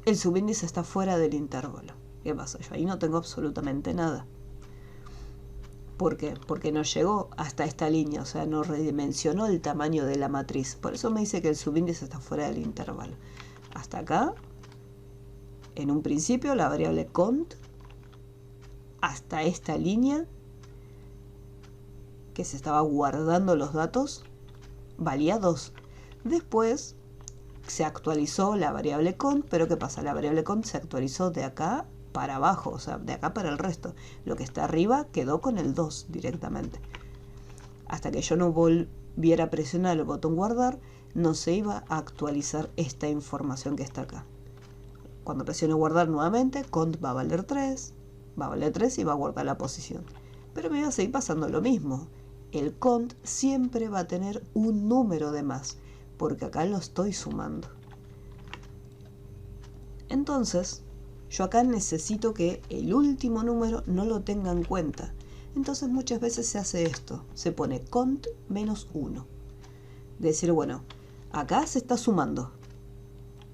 Speaker 1: El subíndice está fuera del intervalo. ¿Qué pasa? Yo ahí no tengo absolutamente nada. ¿Por qué? Porque no llegó hasta esta línea, o sea, no redimensionó el tamaño de la matriz. Por eso me dice que el subíndice está fuera del intervalo. Hasta acá, en un principio, la variable cont, hasta esta línea, que se estaba guardando los datos, valía 2. Después se actualizó la variable cont, pero ¿qué pasa? La variable cont se actualizó de acá para abajo, o sea, de acá para el resto. Lo que está arriba quedó con el 2 directamente. Hasta que yo no volviera a presionar el botón guardar, no se iba a actualizar esta información que está acá. Cuando presione guardar nuevamente, cont va a valer 3, y va a guardar la posición. Pero me va a seguir pasando lo mismo. El cont siempre va a tener un número de más, porque acá lo estoy sumando. Entonces, yo acá necesito que el último número no lo tenga en cuenta. Entonces muchas veces se hace esto. Se pone cont menos 1. Decir, bueno, acá se está sumando,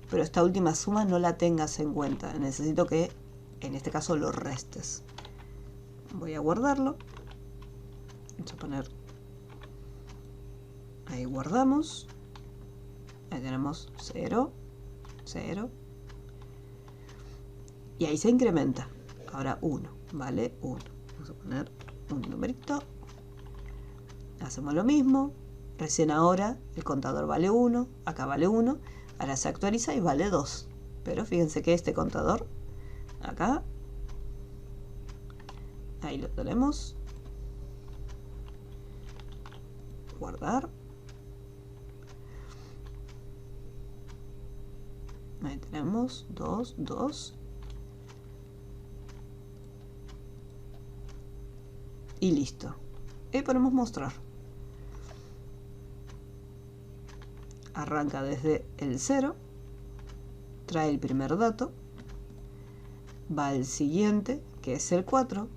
Speaker 1: pero esta última suma no la tengas en cuenta. Necesito que, en este caso, lo restes. Voy a guardarlo. Vamos a poner... Ahí guardamos. Ahí tenemos 0, 0. Y ahí se incrementa. Ahora 1, vale 1. Vamos a poner un numerito. Hacemos lo mismo. Recién ahora el contador vale 1. Acá vale 1. Ahora se actualiza y vale 2. Pero fíjense que este contador, acá, ahí lo tenemos. Guardar. Ahí tenemos 2, 2. Y listo. Y ponemos mostrar. Arranca desde el 0. Trae el primer dato. Va al siguiente, que es el 4.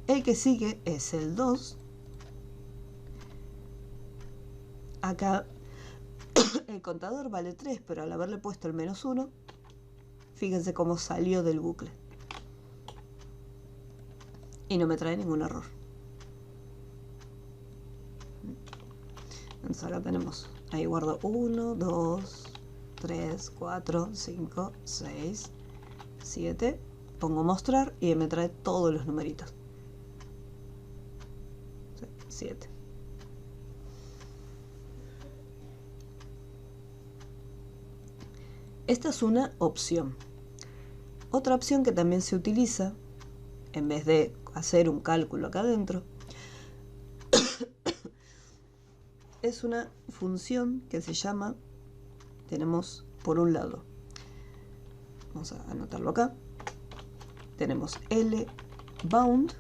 Speaker 1: El que sigue es el 2. Acá el contador vale 3, pero al haberle puesto el menos 1, Fíjense cómo salió del bucle. Y no me trae ningún error. Entonces acá tenemos, ahí guardo 1, 2, 3, 4, 5, 6, 7. Pongo mostrar y me trae todos los numeritos. 7. Esta es una opción. Otra opción que también se utiliza, en vez de hacer un cálculo acá adentro, es una función que se llama, tenemos por un lado, vamos a anotarlo acá, tenemos lbound,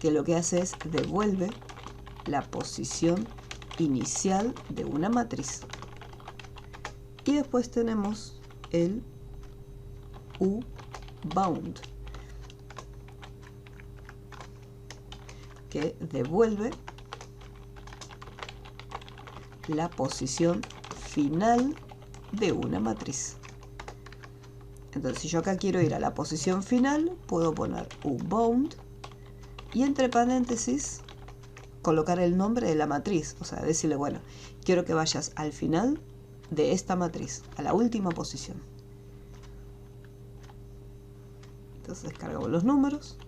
Speaker 1: que lo que hace es devuelve la posición inicial de una matriz. Y después tenemos el ubound, que devuelve la posición final de una matriz. Entonces, si yo acá quiero ir a la posición final, puedo poner ubound y entre paréntesis colocar el nombre de la matriz. O sea, decirle, bueno, quiero que vayas al final de esta matriz, a la última posición. Entonces descargamos los números.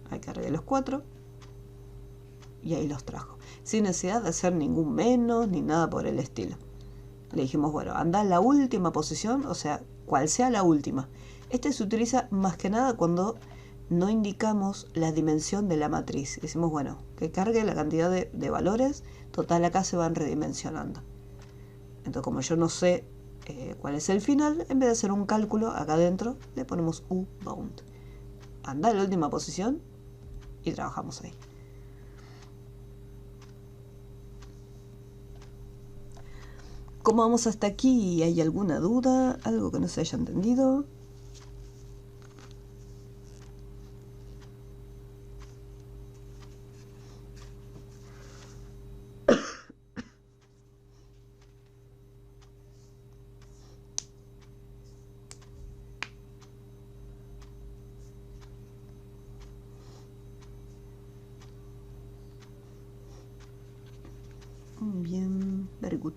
Speaker 1: Ahí cargué los 4 y ahí los trajo, sin necesidad de hacer ningún menos ni nada por el estilo. Le dijimos, bueno, anda a la última posición, o sea, cual sea la última. Este se utiliza más que nada cuando no indicamos la dimensión de la matriz. Decimos, bueno, que cargue la cantidad de valores, total acá se van redimensionando. Entonces, como yo no sé cuál es el final, en vez de hacer un cálculo acá adentro, le ponemos ubound. Anda a la última posición y trabajamos ahí. ¿Cómo vamos hasta aquí? ¿Hay alguna duda? ¿Algo que no se haya entendido? Bien, very good.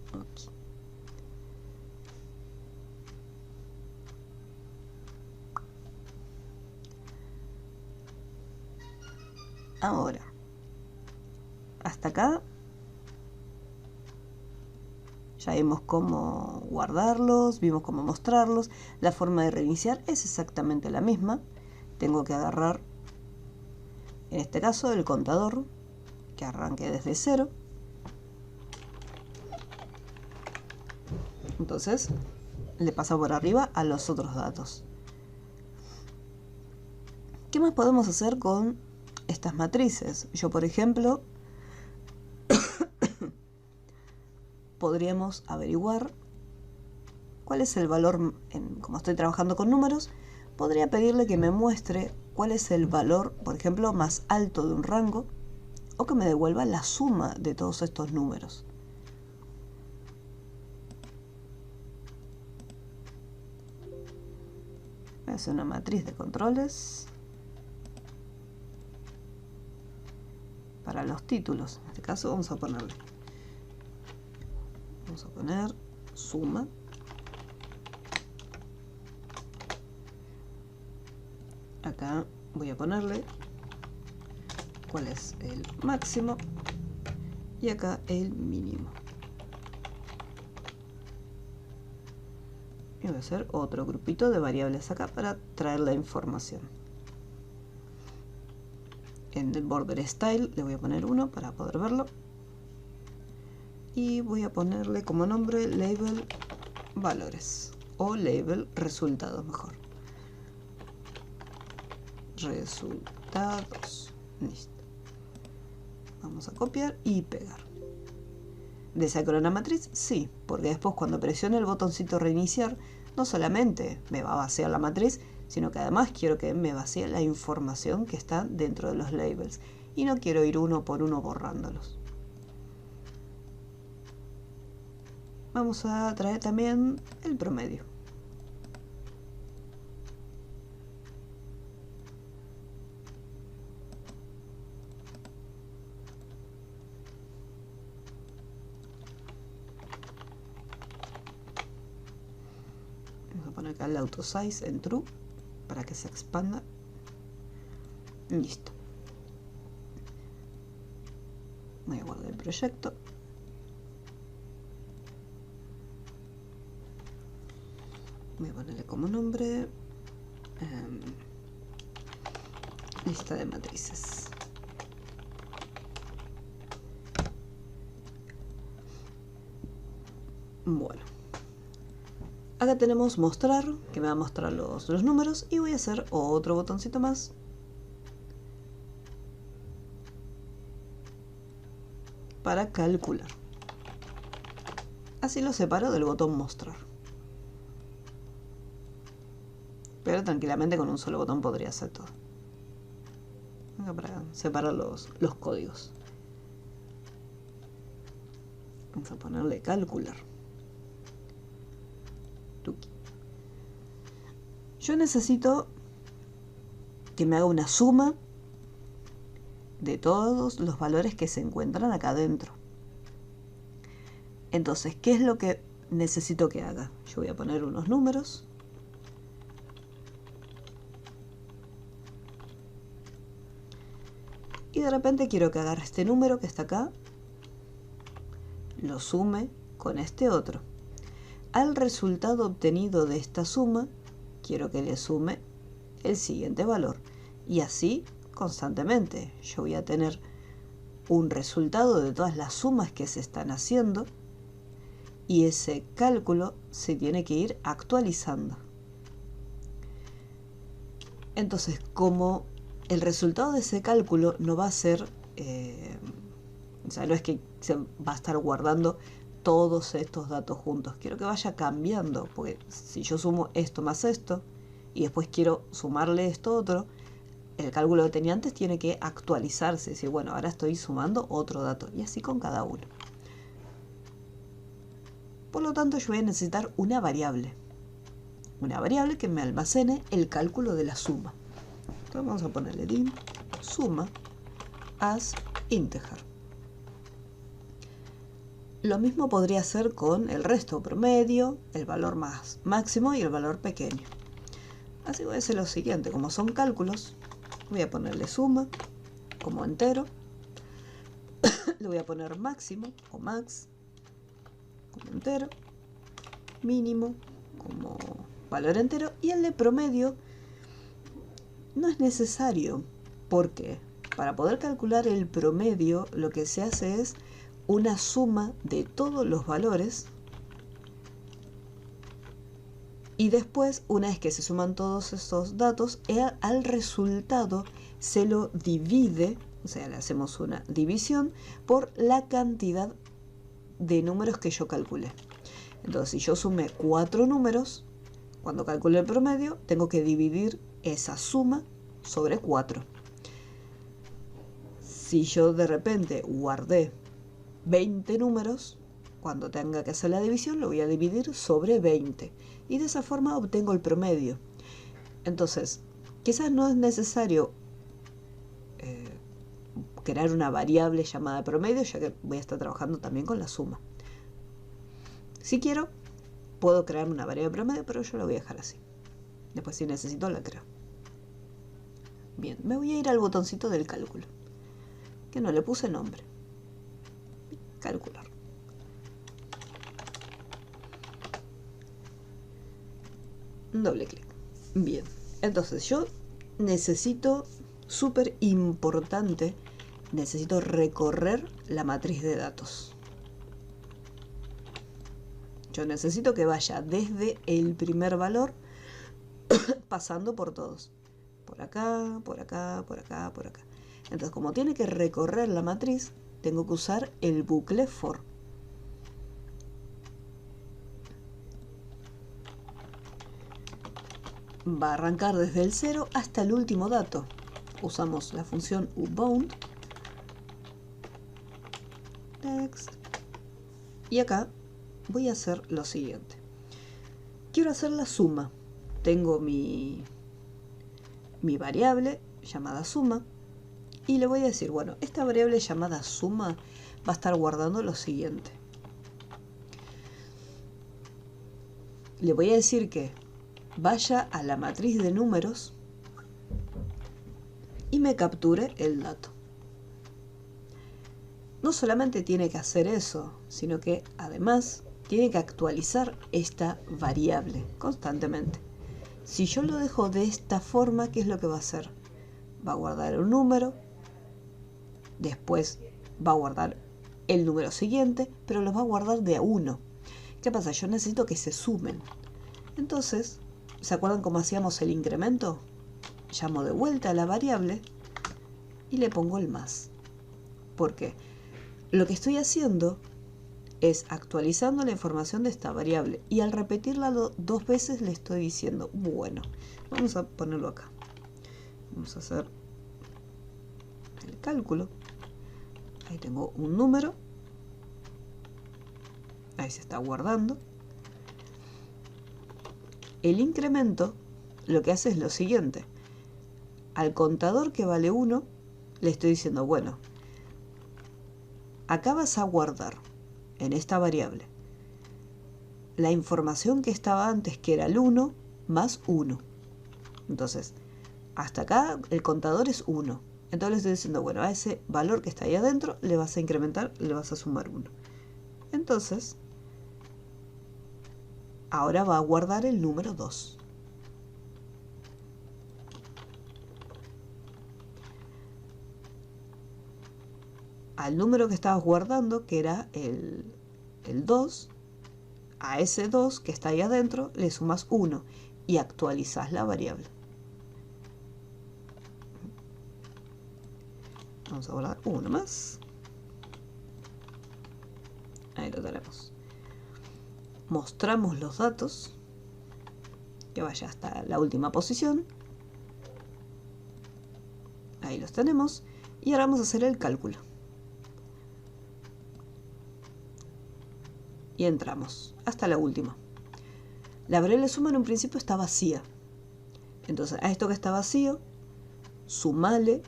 Speaker 1: Okay. Ahora, hasta acá ya vimos cómo guardarlos, vimos cómo mostrarlos. La forma de reiniciar es exactamente la misma. Tengo que agarrar, en este caso, el contador, que arranque desde 0. Entonces, le pasa por arriba a los otros datos. ¿Qué más podemos hacer con estas matrices? Yo, por ejemplo, podríamos averiguar cuál es el valor, como estoy trabajando con números, podría pedirle que me muestre cuál es el valor, por ejemplo, más alto de un rango, o que me devuelva la suma de todos estos números. Voy a hacer una matriz de controles para los títulos. En este caso vamos a poner suma. Acá voy a ponerle cuál es el máximo y acá el mínimo. Y voy a hacer otro grupito de variables acá para traer la información. En el border style le voy a poner 1 para poder verlo. Y voy a ponerle como nombre label valores o label resultados mejor. Resultados. Listo. Vamos a copiar y pegar. ¿Desacro una matriz? Sí, porque después cuando presione el botoncito reiniciar, no solamente me va a vaciar la matriz, sino que además quiero que me vacíe la información que está dentro de los labels. y no quiero ir uno por uno borrándolos. Vamos a traer también el promedio. Vamos a poner acá el auto size en true para que se expanda. Listo. Voy a guardar el proyecto. Voy a ponerle como nombre lista de matrices. Bueno, acá tenemos mostrar, que me va a mostrar los números, y voy a hacer otro botoncito más para calcular. Así lo separo del botón mostrar. Pero tranquilamente con un solo botón podría hacer todo. Acá para separar los códigos. Vamos a ponerle calcular. Tuki. Yo necesito que me haga una suma de todos los valores que se encuentran acá adentro. Entonces, ¿qué es lo que necesito que haga? Yo voy a poner unos números. Y de repente quiero que agarre este número que está acá, lo sume con este otro. Al resultado obtenido de esta suma, quiero que le sume el siguiente valor. Y así constantemente. Yo voy a tener un resultado de todas las sumas que se están haciendo y ese cálculo se tiene que ir actualizando. Entonces, como el resultado de ese cálculo no va a ser, o sea, no es que se va a estar guardando todos estos datos juntos. Quiero que vaya cambiando, porque si yo sumo esto más esto, y después quiero sumarle esto otro, el cálculo que tenía antes tiene que actualizarse. Es decir, bueno, ahora estoy sumando otro dato, y así con cada uno. Por lo tanto, yo voy a necesitar una variable. Una variable que me almacene el cálculo de la suma. Entonces vamos a ponerle dim suma as integer. Lo mismo podría hacer con el resto, promedio, el valor más máximo y el valor pequeño. Así voy a hacer lo siguiente, como son cálculos, voy a ponerle suma como entero, le voy a poner máximo o max como entero, mínimo como valor entero, y el de promedio no es necesario, porque para poder calcular el promedio lo que se hace es una suma de todos los valores y después, una vez que se suman todos esos datos, al resultado se lo divide, o sea, le hacemos una división por la cantidad de números que yo calculé. Entonces, si yo sumé 4 números, cuando calcule el promedio, tengo que dividir esa suma sobre 4. Si yo de repente guardé 20 números, cuando tenga que hacer la división lo voy a dividir sobre 20 y de esa forma obtengo el promedio. Entonces, quizás no es necesario crear una variable llamada promedio, ya que voy a estar trabajando también con la suma. Si quiero, puedo crear una variable promedio, pero yo la voy a dejar así. Después, si necesito, la creo. Bien, me voy a ir al botoncito del cálculo, que no le puse nombre. Calcular. Doble clic. Bien, entonces yo necesito, súper importante, necesito recorrer la matriz de datos. Yo necesito que vaya desde el primer valor pasando por todos. Por acá, por acá, por acá, por acá. Entonces, como tiene que recorrer la matriz, tengo que usar el bucle for. Va a arrancar desde el 0 hasta el último dato. Usamos la función uBound Next. Y acá voy a hacer lo siguiente. Quiero hacer la suma. Tengo mi variable llamada suma. Y le voy a decir, bueno, esta variable llamada suma va a estar guardando lo siguiente. Le voy a decir que vaya a la matriz de números y me capture el dato. No solamente tiene que hacer eso, sino que además tiene que actualizar esta variable constantemente. Si yo lo dejo de esta forma, ¿qué es lo que va a hacer? Va a guardar un número, después va a guardar el número siguiente, pero los va a guardar de a uno. ¿Qué pasa? Yo necesito que se sumen. Entonces, ¿se acuerdan cómo hacíamos el incremento? Llamo de vuelta a la variable y le pongo el más. ¿Por qué? Lo que estoy haciendo es actualizando la información de esta variable y al repetirla dos veces le estoy diciendo, bueno, vamos a ponerlo acá. Vamos a hacer el cálculo. Ahí tengo un número. Ahí se está guardando. El incremento lo que hace es lo siguiente. Al contador que vale 1, le estoy diciendo, bueno, acá vas a guardar en esta variable la información que estaba antes, que era el 1 más 1. Entonces, hasta acá el contador es 1. Entonces le estoy diciendo, bueno, a ese valor que está ahí adentro le vas a incrementar, le vas a sumar 1. Entonces, ahora va a guardar el número 2. Al número que estabas guardando, que era el 2, a ese 2 que está ahí adentro le sumas 1 y actualizas la variable. Vamos a guardar uno más. Ahí lo tenemos. Mostramos los datos, que vaya hasta la última posición. Ahí los tenemos. Y ahora vamos a hacer el cálculo. Y entramos hasta la última. La variable suma en un principio está vacía. Entonces a esto que está vacío, sumale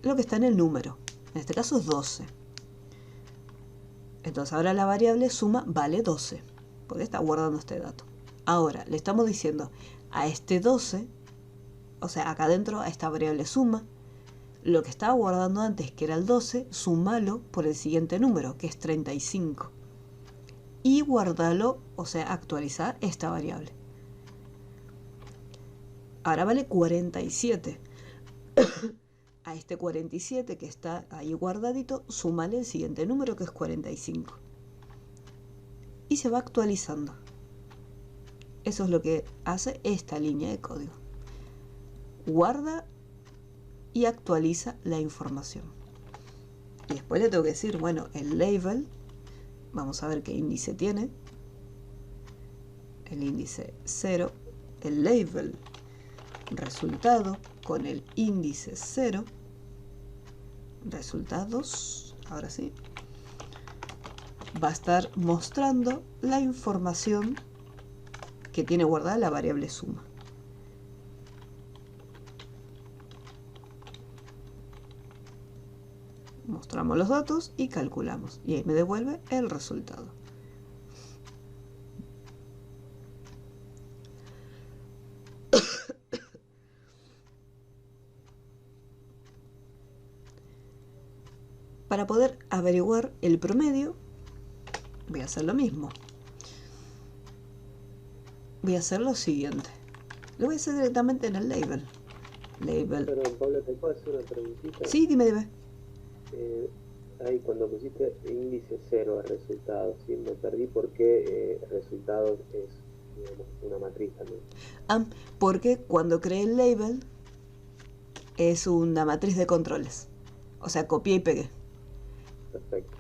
Speaker 1: lo que está en el número. En este caso es 12. Entonces ahora la variable suma vale 12, porque está guardando este dato. Ahora le estamos diciendo a este 12, o sea, acá adentro a esta variable suma, lo que estaba guardando antes, que era el 12, súmalo por el siguiente número, que es 35. Y guárdalo, o sea, actualizar esta variable. Ahora vale 47. A este 47 que está ahí guardadito, súmale el siguiente número, que es 45. Y se va actualizando. Eso es lo que hace esta línea de código. Guarda y actualiza la información. Y después le tengo que decir, bueno, el label, vamos a ver qué índice tiene. El índice 0, el label resultado con el índice 0, resultados, ahora sí, va a estar mostrando la información que tiene guardada la variable suma. Mostramos los datos y calculamos. Y ahí me devuelve el resultado. Para poder averiguar el promedio, voy a hacer lo mismo. Voy a hacer lo siguiente. Lo voy a hacer directamente en el label. Label.
Speaker 2: Perdón, Pablo, ¿te puedo hacer una preguntita?
Speaker 1: Sí, dime.
Speaker 2: Ahí cuando pusiste índice 0 a resultados, ¿sí? Me perdí porque resultados es, digamos, una matriz también.
Speaker 1: Porque cuando creé el label es una matriz de controles. O sea, copié y pegué.
Speaker 2: Perfecto.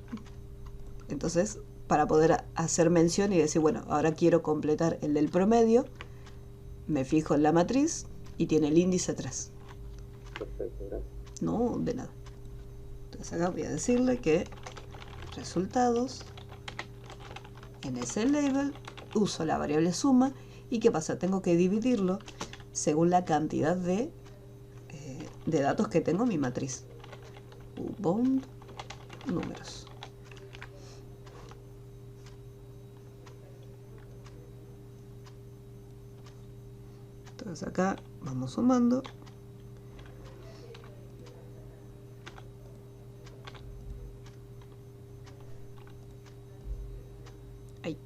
Speaker 1: Entonces, para poder hacer mención y decir, bueno, ahora quiero completar el del promedio, me fijo en la matriz y tiene el índice 3.
Speaker 2: Perfecto, gracias.
Speaker 1: No, de nada. Entonces acá voy a decirle que resultados, en ese label uso la variable suma y ¿qué pasa? Tengo que dividirlo según la cantidad de datos que tengo en mi matriz. Bound números. Entonces acá vamos sumando. Ahí.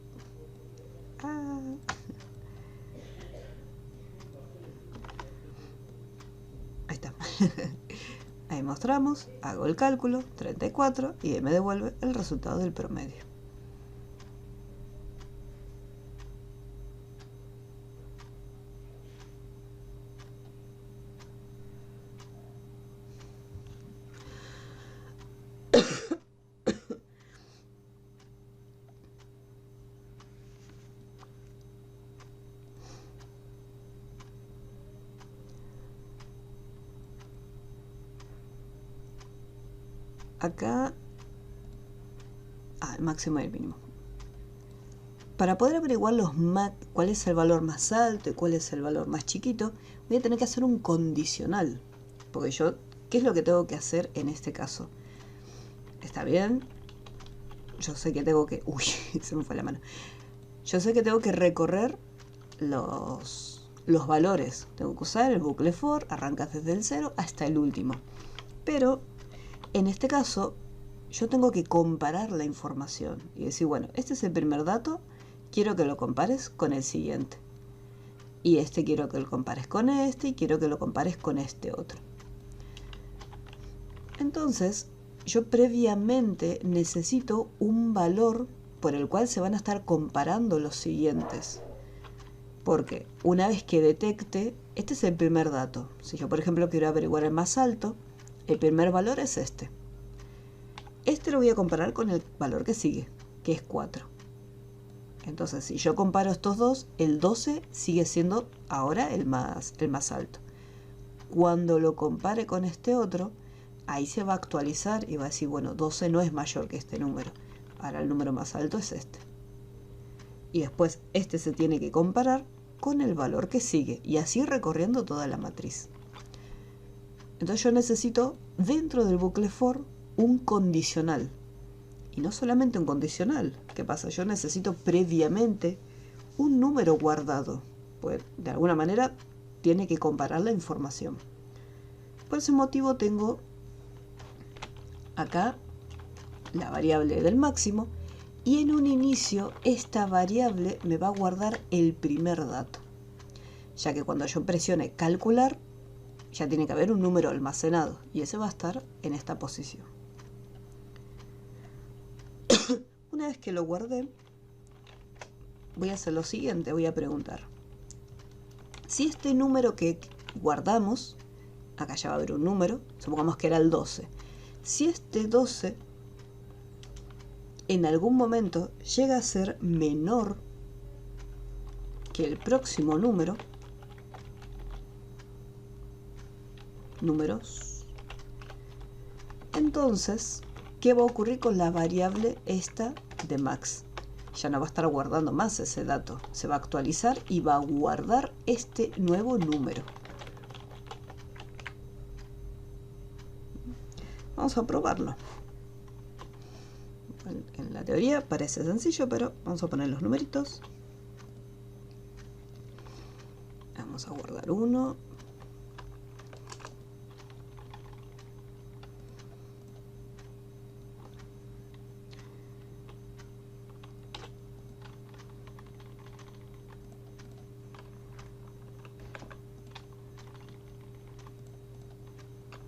Speaker 1: Ahí está. Ahí mostramos, hago el cálculo, 34, y me devuelve el resultado del promedio. Acá, el máximo y el mínimo. Para poder averiguar cuál es el valor más alto y cuál es el valor más chiquito, voy a tener que hacer un condicional. Porque yo, ¿qué es lo que tengo que hacer en este caso? ¿Está bien? Yo sé que tengo que... Uy, se me fue la mano. Yo sé que tengo que recorrer los valores. Tengo que usar el bucle for, arrancas desde el 0 hasta el último. Pero en este caso, yo tengo que comparar la información y decir, bueno, este es el primer dato, quiero que lo compares con el siguiente. Y este quiero que lo compares con este y quiero que lo compares con este otro. Entonces, yo previamente necesito un valor por el cual se van a estar comparando los siguientes. Porque una vez que detecte, este es el primer dato. Si yo, por ejemplo, quiero averiguar el más alto, el primer valor es este. Este lo voy a comparar con el valor que sigue, que es 4. Entonces, si yo comparo estos dos, el 12 sigue siendo ahora el más alto. Cuando lo compare con este otro, ahí se va a actualizar y va a decir, bueno, 12 no es mayor que este número. Ahora el número más alto es este. Y después este se tiene que comparar con el valor que sigue. Y así recorriendo toda la matriz. Entonces yo necesito, dentro del bucle for, un condicional. Y no solamente un condicional. ¿Qué pasa? Yo necesito previamente un número guardado. Pues de alguna manera tiene que comparar la información. Por ese motivo tengo acá la variable del máximo. Y en un inicio esta variable me va a guardar el primer dato. Ya que cuando yo presione calcular, ya tiene que haber un número almacenado. Y ese va a estar en esta posición. Una vez que lo guardé, voy a hacer lo siguiente, voy a preguntar. Si este número que guardamos, acá ya va a haber un número, supongamos que era el 12. Si este 12 en algún momento llega a ser menor que el próximo número, números, entonces, ¿qué va a ocurrir con la variable esta de max? Ya no va a estar guardando más ese dato, se va a actualizar y va a guardar este nuevo número. Vamos a probarlo. En la teoría parece sencillo, pero vamos a poner los numeritos. Vamos a guardar 1.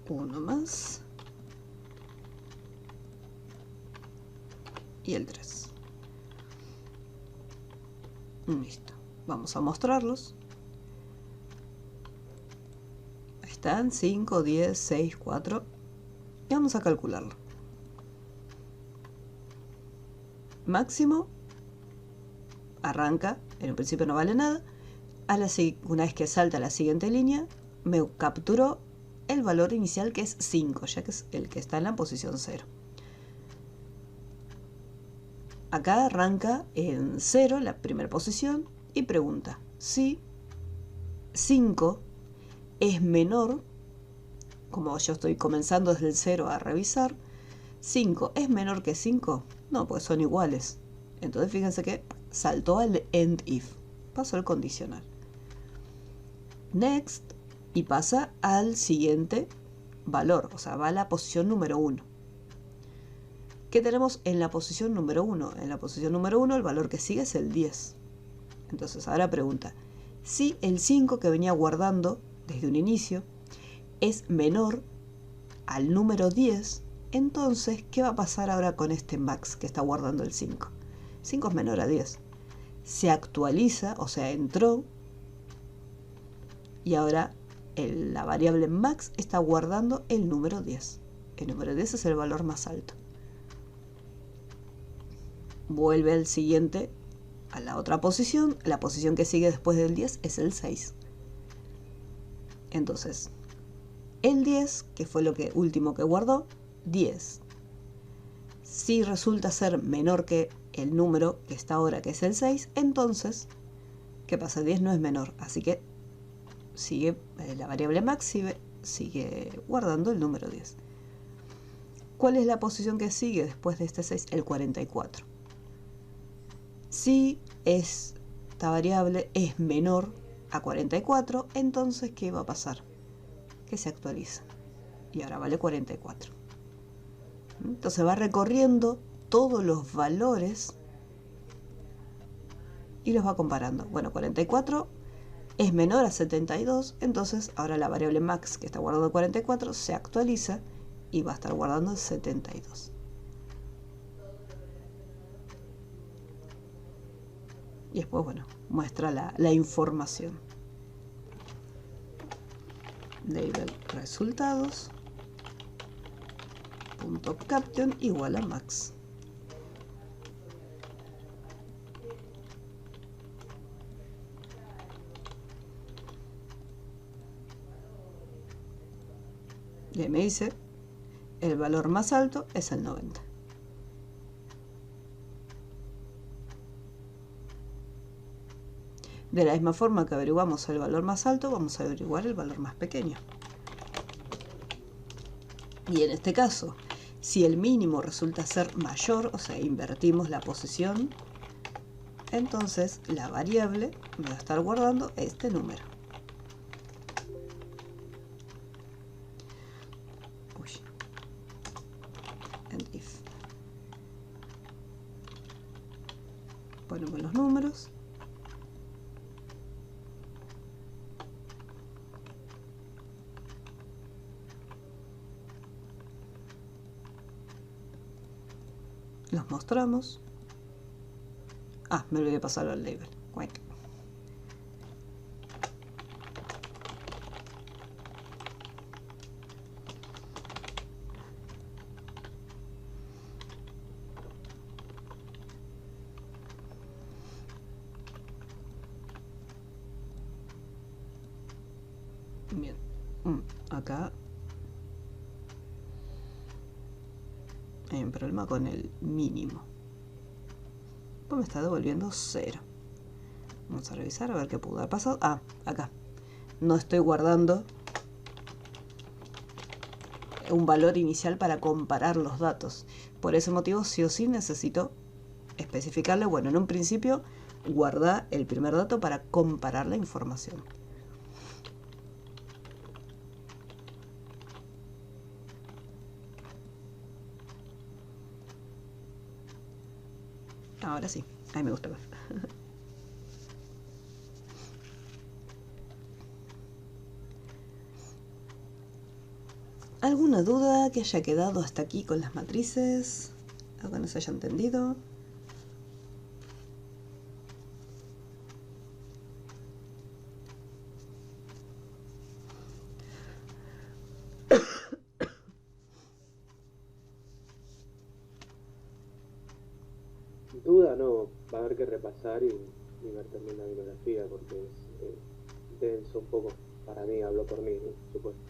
Speaker 1: Uno más. Y el 3. Listo. Vamos a mostrarlos. Ahí están, 5, 10, 6, 4. Y vamos a calcularlo. Máximo. Arranca. En un principio no vale nada. Una vez que salta a la siguiente línea, me capturó el valor inicial que es 5, ya que es el que está en la posición 0. Acá arranca en 0, la primera posición, y pregunta si 5 es menor, como yo estoy comenzando desde el 0 a revisar, 5 es menor que 5, no, pues son iguales. Entonces fíjense que saltó al end if, pasó al condicional. Next, y pasa al siguiente valor, o sea, va a la posición número 1. ¿Qué tenemos en la posición número 1? En la posición número 1 el valor que sigue es el 10. Entonces ahora pregunta, si el 5 que venía guardando desde un inicio es menor al número 10, entonces, ¿qué va a pasar ahora con este max que está guardando el 5? 5 es menor a 10. Se actualiza, o sea, entró, y ahora la variable max está guardando el número 10. El número 10 es el valor más alto. Vuelve al siguiente, a la otra posición. La posición que sigue después del 10 es el 6. Entonces, el 10, que fue lo último que guardó, 10. Si resulta ser menor que el número que está ahora, que es el 6, entonces, ¿qué pasa? 10 no es menor, así que sigue la variable max, sigue guardando el número 10. ¿Cuál es la posición que sigue después de este 6? El 44. Si esta variable es menor a 44, entonces, ¿qué va a pasar? Que se actualiza. Y ahora vale 44. Entonces va recorriendo todos los valores y los va comparando. Bueno, 44 es menor a 72, entonces ahora la variable max que está guardando 44 se actualiza y va a estar guardando el 72. Y después, bueno, muestra la información. Label resultados. .caption igual a max. Y me dice, el valor más alto es el 90. De la misma forma que averiguamos el valor más alto, vamos a averiguar el valor más pequeño. Y en este caso, si el mínimo resulta ser mayor, o sea, invertimos la posición, entonces la variable me va a estar guardando este número. And if. Ponemos los números. Los mostramos. Ah, me olvidé pasarlo al label. Cuac. Bien. Acá hay un problema con el mínimo. Pues me está devolviendo 0. Vamos a revisar a ver qué pudo haber pasado. Ah, acá. No estoy guardando un valor inicial para comparar los datos. Por ese motivo, sí o sí necesito especificarle, bueno, en un principio, guarda el primer dato para comparar la información. Ahora sí, a mí me gusta ver. ¿Alguna duda que haya quedado hasta aquí con las matrices? ¿Algo que no se haya entendido?
Speaker 2: Duda no, va a haber que repasar y ver también la bibliografía porque es denso un poco. Para mí, hablo por mí, ¿no? Supuesto.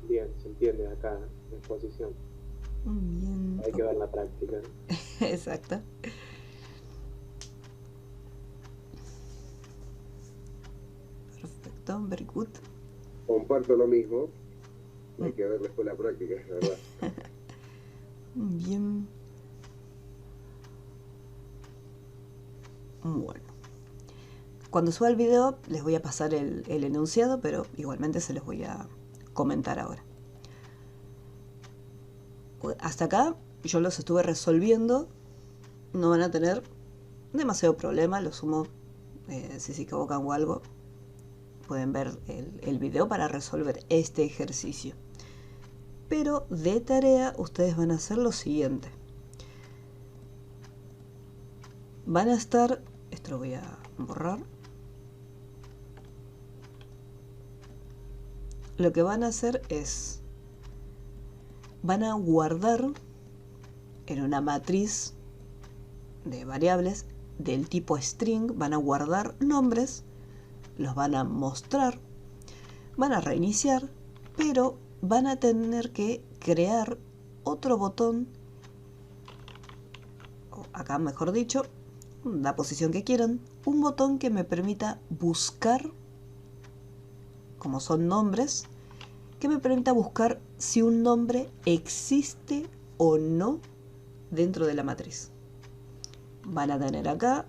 Speaker 2: Bien, se entiende acá la exposición.
Speaker 1: Bien.
Speaker 2: Hay que ver la práctica, ¿no?
Speaker 1: Exacto. Perfecto, very good.
Speaker 3: Comparto lo mismo. Hay que ver después la práctica, es verdad.
Speaker 1: Bien. Bueno. Cuando suba el video les voy a pasar el enunciado, pero igualmente se los voy a comentar ahora. Hasta acá yo los estuve resolviendo. No van a tener demasiado problema. Lo sumo, si se equivocan o algo, pueden ver el video para resolver este ejercicio. Pero de tarea ustedes van a hacer lo siguiente. Van a estar... Esto lo voy a borrar. Lo que van a hacer es... Van a guardar en una matriz de variables del tipo string, van a guardar nombres, los van a mostrar, van a reiniciar, pero van a tener que crear otro botón, o acá mejor dicho, la posición que quieran, un botón que me permita buscar, como son nombres, que me permita buscar si un nombre existe o no dentro de la matriz. Van a tener acá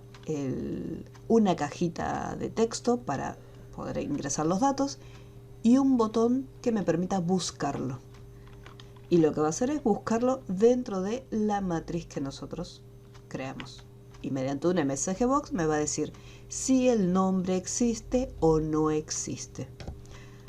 Speaker 1: una cajita de texto para poder ingresar los datos y un botón que me permita buscarlo. Y lo que va a hacer es buscarlo dentro de la matriz que nosotros creamos. Y mediante un MSG Box me va a decir si el nombre existe o no existe.